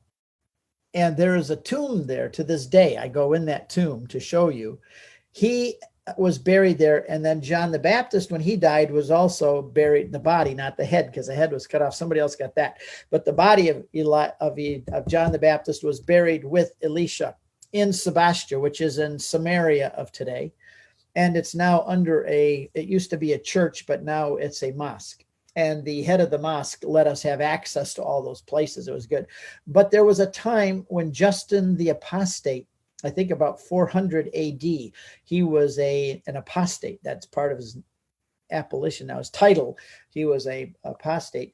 And there is a tomb there to this day. I go in that tomb to show you. He was buried there. And then John the Baptist, when he died, was also buried, the body, not the head, because the head was cut off. Somebody else got that. But the body of John the Baptist was buried with Elisha in Sebastia, which is in Samaria of today. And it's now it used to be a church, but now it's a mosque. And the head of the mosque let us have access to all those places. It was good. But there was a time when Justin the Apostate, I think about 400 AD, he was an apostate. That's part of his appellation now, his title. He was a apostate.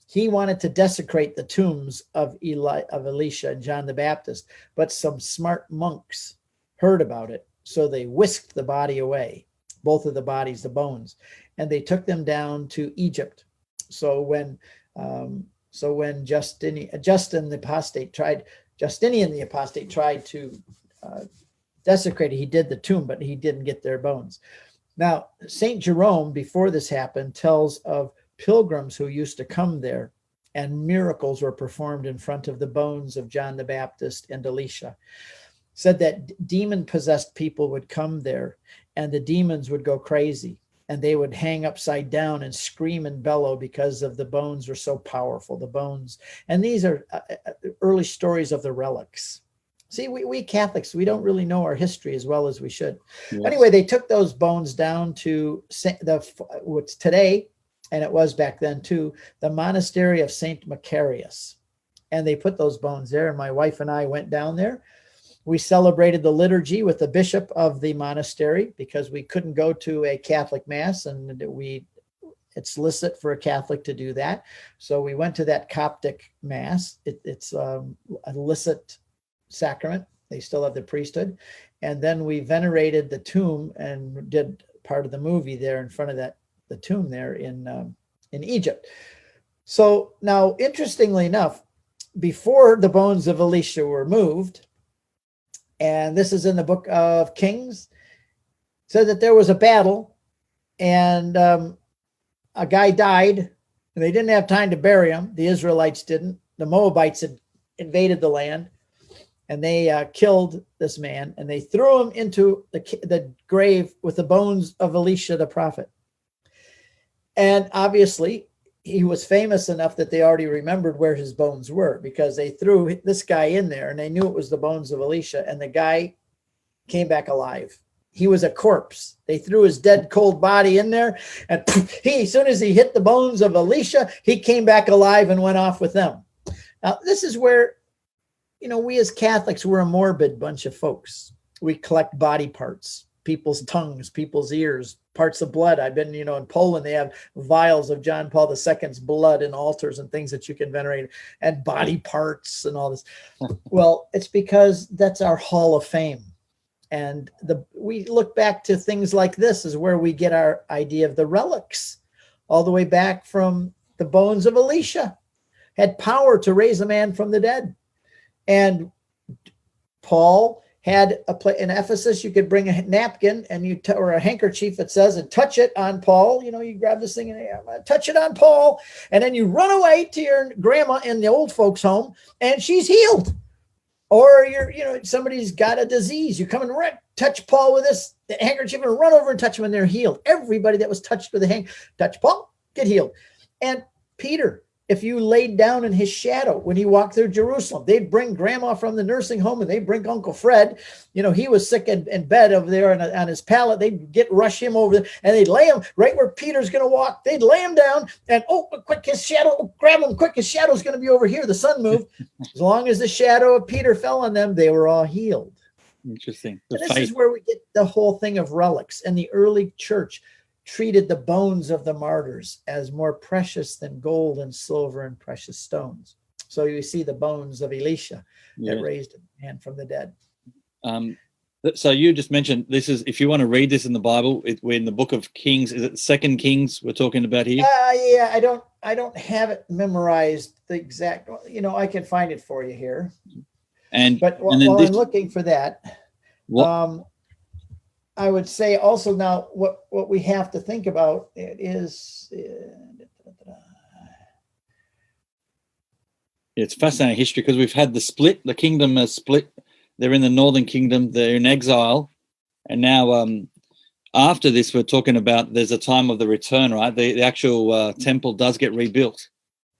He wanted to desecrate the tombs of Elisha and John the Baptist, but some smart monks heard about it. So they whisked the body away, both of the bodies, the bones, and they took them down to Egypt. So when Justinian the Apostate tried to desecrate it, he did the tomb, but he didn't get their bones. Now, St. Jerome, before this happened, tells of pilgrims who used to come there, and miracles were performed in front of the bones of John the Baptist and Elisha. Said that demon-possessed people would come there, and the demons would go crazy, and they would hang upside down and scream and bellow because of the bones were so powerful, the bones. And these are early stories of the relics. See, we Catholics, we don't really know our history as well as we should. Yes. Anyway, they took those bones down to what's today, and it was back then too, the monastery of St. Macarius. And they put those bones there, and my wife and I went down there. We celebrated the liturgy with the bishop of the monastery because we couldn't go to a Catholic mass, and it's licit for a Catholic to do that. So we went to that Coptic mass. It's a licit sacrament. They still have the priesthood. And then we venerated the tomb and did part of the movie there in front of the tomb there in Egypt. So now, interestingly enough, before the bones of Elisha were moved, and this is in the book of Kings, said that there was a battle, and a guy died, and they didn't have time to bury him. The Israelites didn't. The Moabites had invaded the land, and they killed this man, and they threw him into the grave with the bones of Elisha the prophet. And obviously, he was famous enough that they already remembered where his bones were, because they threw this guy in there and they knew it was the bones of Elisha, and the guy came back alive. He was a corpse. They threw his dead, cold body in there, and as soon as he hit the bones of Elisha, he came back alive and went off with them. Now, this is where, we as Catholics, we're a morbid bunch of folks. We collect body parts, people's tongues, people's ears, parts of blood. I've been, in Poland, they have vials of John Paul II's blood and altars and things that you can venerate, and body parts and all this. Well, it's because that's our hall of fame. And we look back to things like this is where we get our idea of the relics, all the way back from the bones of Elisha, had power to raise a man from the dead. And Paul had in Ephesus, you could bring a napkin and or a handkerchief, it says, and touch it on Paul. You grab this thing and touch it on Paul, and then you run away to your grandma in the old folks' home, and she's healed. Or somebody's got a disease. You come and touch Paul with this handkerchief and run over and touch them, and they're healed. Everybody that was touched with a hand, touch Paul, get healed. And Peter, if you laid down in his shadow when he walked through Jerusalem, they'd bring grandma from the nursing home, and they'd bring Uncle Fred. He was sick in bed over there on his pallet. They'd rush him over there, and they'd lay him right where Peter's going to walk. They'd lay him down, and quick, his shadow, grab him quick. His shadow's going to be over here. The sun moved. As long as the shadow of Peter fell on them, they were all healed. Interesting. This is where we get the whole thing of relics. And the early church treated the bones of the martyrs as more precious than gold and silver and precious stones. So you see the bones of Elisha that raised a man from the dead. So you just mentioned this is, if you want to read this in the Bible, we're in the book of Kings. Is it 2 Kings we're talking about here? Yeah, I don't have it memorized the exact. I can find it for you here. But while I'm looking for that, I would say also now what we have to think about is it's fascinating history because we've had the split. The kingdom has split. They're in the northern kingdom. They're in exile, and now after this, we're talking about there's a time of the return, right? The actual temple does get rebuilt,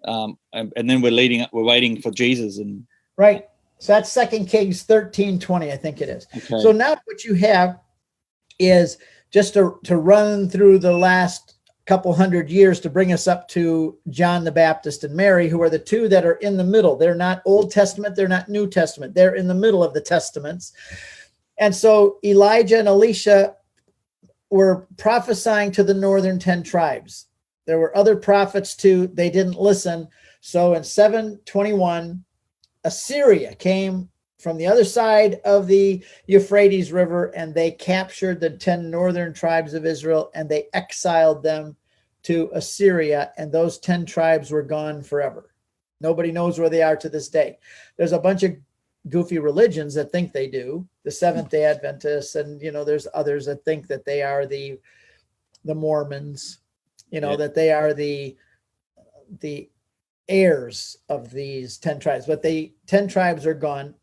and then we're waiting for Jesus. And right. So that's 2 Kings 13:20, I think it is. Okay. So now what you have is just to run through the last couple hundred years to bring us up to John the Baptist and Mary, who are the two that are in the middle. They're not Old Testament. They're not New Testament. They're in the middle of the Testaments. And so Elijah and Elisha were prophesying to the northern 10 tribes. There were other prophets too. They didn't listen. So in 721, Assyria came from the other side of the Euphrates River, and they captured the 10 northern tribes of Israel, and they exiled them to Assyria, and those 10 tribes were gone forever. Nobody knows where they are to this day. There's a bunch of goofy religions that think they do, the Seventh-day Adventists, and there's others that think that they are the Mormons, that they are the heirs of these 10 tribes, but the 10 tribes are gone.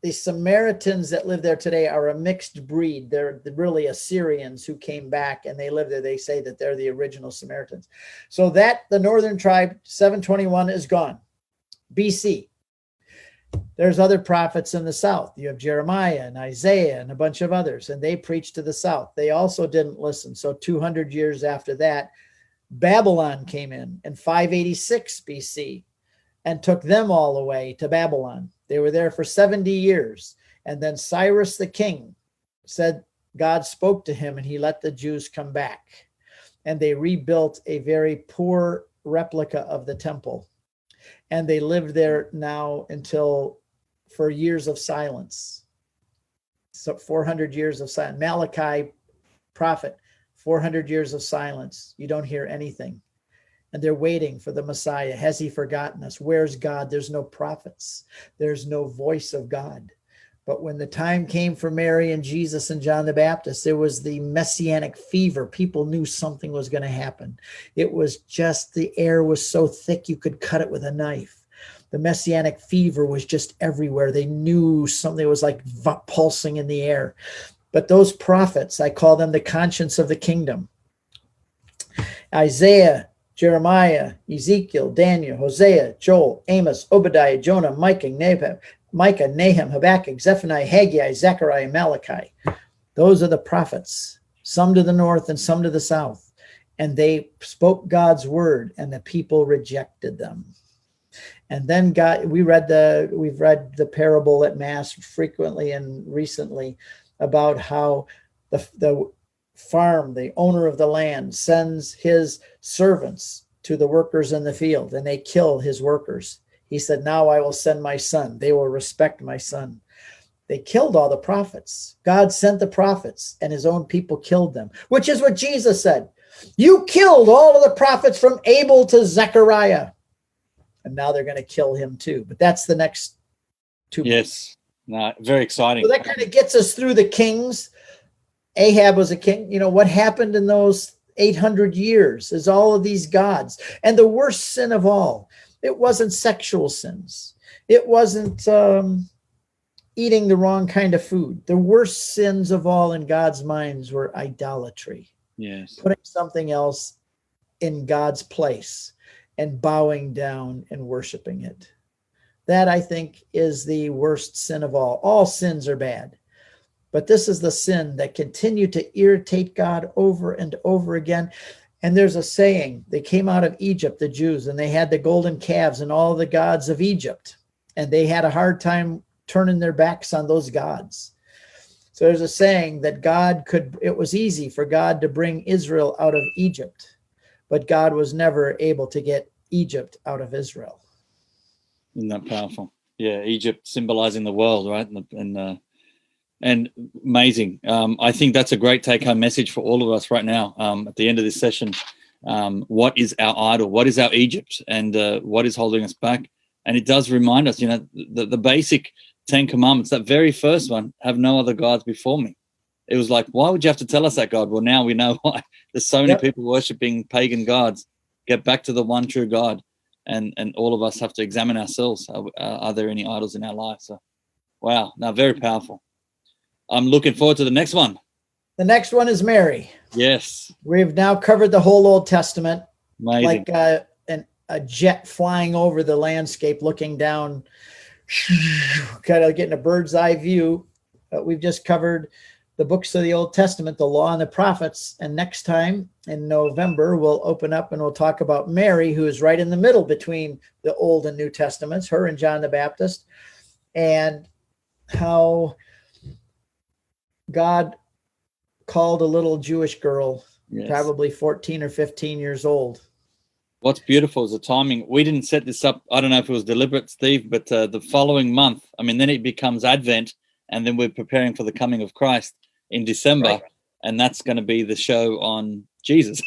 The Samaritans that live there today are a mixed breed. They're really Assyrians who came back and they live there. They say that they're the original Samaritans. So that the northern tribe, 721, is gone. BC. There's other prophets in the south. You have Jeremiah and Isaiah and a bunch of others, and they preached to the south. They also didn't listen. So 200 years after that, Babylon came in 586 BC and took them all away to Babylon. They were there for 70 years. And then Cyrus the king said God spoke to him and he let the Jews come back. And they rebuilt a very poor replica of the temple. And they lived there now for years of silence. So 400 years of silence. Malachi, prophet, 400 years of silence. You don't hear anything. And they're waiting for the Messiah. Has he forgotten us? Where's God? There's no prophets. There's no voice of God. But when the time came for Mary and Jesus and John the Baptist, there was the messianic fever. People knew something was going to happen. It was just the air was so thick you could cut it with a knife. The messianic fever was just everywhere. They knew something was like pulsing in the air. But those prophets, I call them the conscience of the kingdom. Isaiah, Jeremiah, Ezekiel, Daniel, Hosea, Joel, Amos, Obadiah, Jonah, Micah, Nahum, Habakkuk, Zephaniah, Haggai, Zechariah, Malachi. Those are the prophets, some to the north and some to the south. And they spoke God's word, and the people rejected them. And then we've read the parable at Mass frequently and recently about how the farm, the owner of the land, sends his servants to the workers in the field, and they kill his workers. He said, now I will send my son. They will respect my son. They killed all the prophets. God sent the prophets, and his own people killed them, which is what Jesus said. You killed all of the prophets from Abel to Zechariah. And now they're going to kill him too. But that's the next 2 months. Yes. No, very exciting. So that kind of gets us through the kings. Ahab was a king. What happened in those 800 years is all of these gods. And the worst sin of all, it wasn't sexual sins. It wasn't eating the wrong kind of food. The worst sins of all in God's minds were idolatry. Yes. Putting something else in God's place and bowing down and worshiping it. That, I think, is the worst sin of all. All sins are bad. But this is the sin that continued to irritate God over and over again. And there's a saying, they came out of Egypt, the Jews, and they had the golden calves and all the gods of Egypt. And they had a hard time turning their backs on those gods. So there's a saying that it was easy for God to bring Israel out of Egypt, but God was never able to get Egypt out of Israel. Isn't that powerful? Yeah, Egypt symbolizing the world, right? And amazing. I think that's a great take-home message for all of us right now. At the end of this session, what is our idol? What is our Egypt? And what is holding us back? And it does remind us, the basic Ten Commandments, that very first one, have no other gods before me. It was like, why would you have to tell us that, God? Well, now we know why. There's so many people worshiping pagan gods. Get back to the one true God. And all of us have to examine ourselves. Are there any idols in our life? So, wow. Now, very powerful. I'm looking forward to the next one. The next one is Mary. Yes. We've now covered the whole Old Testament. Amazing. Like a jet flying over the landscape, looking down, kind of getting a bird's eye view. We've just covered the books of the Old Testament, the Law and the Prophets. And next time in November, we'll open up and we'll talk about Mary, who is right in the middle between the Old and New Testaments, her and John the Baptist, and how God called a little Jewish girl, probably 14 or 15 years old. What's beautiful is the timing. We didn't set this up. I don't know if it was deliberate, Steve, but the following month, then it becomes Advent, and then we're preparing for the coming of Christ in December, right. And that's going to be the show on Jesus.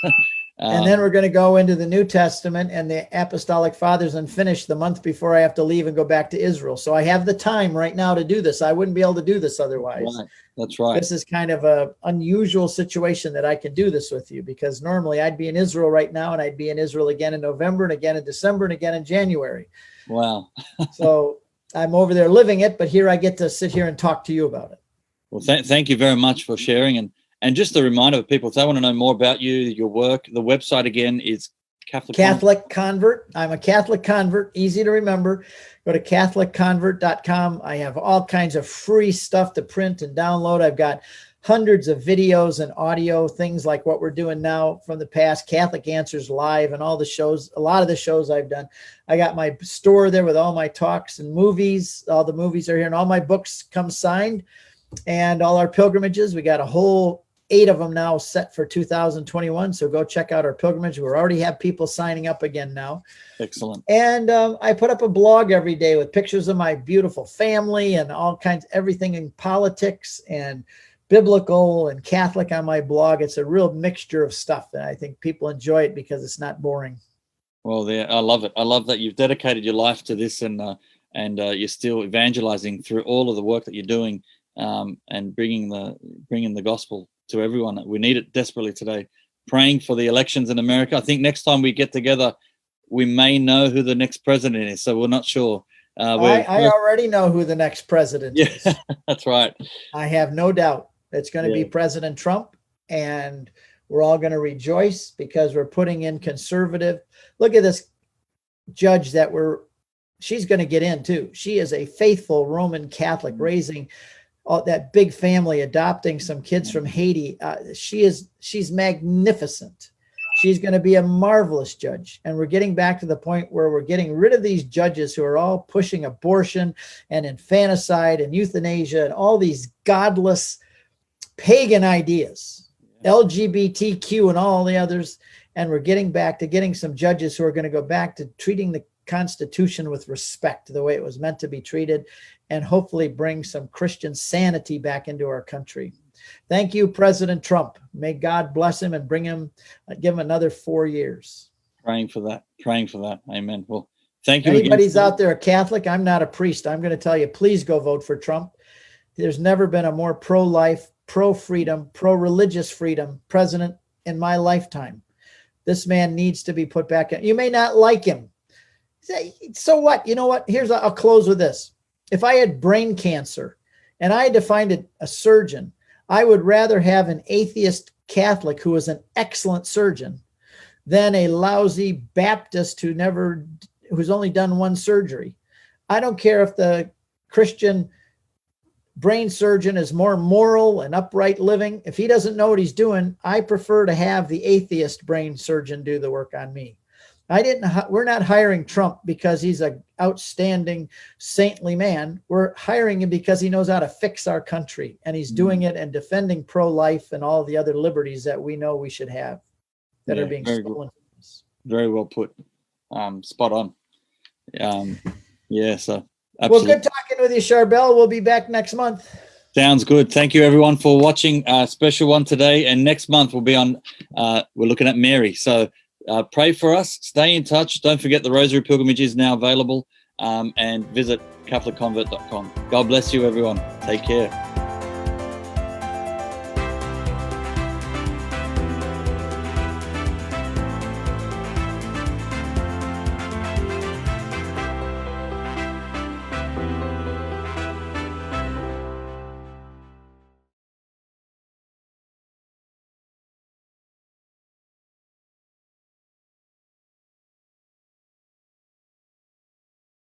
And then we're going to go into the New Testament and the Apostolic Fathers and finish the month before I have to leave and go back to Israel. So I have the time right now to do this. I wouldn't be able to do this otherwise. Right. That's right. This is kind of an unusual situation that I can do this with you, because normally I'd be in Israel right now, and I'd be in Israel again in November and again in December and again in January. Wow. So I'm over there living it, but here I get to sit here and talk to you about it. Well, thank you very much for sharing. And just a reminder of people, if they want to know more about you, your work, the website again is Catholic Convert. I'm a Catholic convert, easy to remember. Go to CatholicConvert.com. I have all kinds of free stuff to print and download. I've got hundreds of videos and audio, things like what we're doing now from the past, Catholic Answers Live, and all the shows, a lot of the shows I've done. I got my store there with all my talks and movies. All the movies are here, and all my books come signed, and all our pilgrimages. We got a whole 8 of them now set for 2021. So go check out our pilgrimage. We already have people signing up again now. Excellent. And I put up a blog every day with pictures of my beautiful family and all kinds, everything in politics and biblical and Catholic on my blog. It's a real mixture of stuff, and I think people enjoy it because it's not boring. Well, I love it. I love that you've dedicated your life to this, and you're still evangelizing through all of the work that you're doing, and bringing the gospel to everyone. We need it desperately today. Praying for the elections in America. I think next time we get together, we may know who the next president is. So we're not sure. I already know who the next president is. That's right. I have no doubt it's going to be President Trump, and we're all going to rejoice because we're putting in conservative. Look at this judge she's going to get in too. She is a faithful Roman Catholic, raising that big family, adopting some kids from Haiti. She's magnificent. She's going to be a marvelous judge. And we're getting back to the point where we're getting rid of these judges who are all pushing abortion and infanticide and euthanasia and all these godless pagan ideas, LGBTQ and all the others. And we're getting back to getting some judges who are going to go back to treating the Constitution with respect, the way it was meant to be treated, and hopefully bring some Christian sanity back into our country. Thank you, President Trump. May God bless him and give him another 4 years. Praying for that. Amen. Well, thank you. Anybody's out there a Catholic? I'm not a priest. I'm going to tell you, please go vote for Trump. There's never been a more pro-life, pro-freedom, pro-religious freedom president in my lifetime. This man needs to be put back in. You may not like him. So what? You know what? I'll close with this. If I had brain cancer and I had to find a surgeon, I would rather have an atheist Catholic who is an excellent surgeon than a lousy Baptist who's only done one surgery. I don't care if the Christian brain surgeon is more moral and upright living. If he doesn't know what he's doing, I prefer to have the atheist brain surgeon do the work on me. We're not hiring Trump because he's an outstanding saintly man. We're hiring him because he knows how to fix our country, and he's doing it and defending pro-life and all the other liberties that we know we should have that are being stolen from us. Very well put. Spot on. So absolutely. Well, good talking with you, Charbel. We'll be back next month. Sounds good. Thank you, everyone, for watching. Special one today, and next month we'll be on. We're looking at Mary. So pray for us. Stay in touch. Don't forget the Rosary Pilgrimage is now available. and visit CatholicConvert.com. God bless you, everyone. Take care.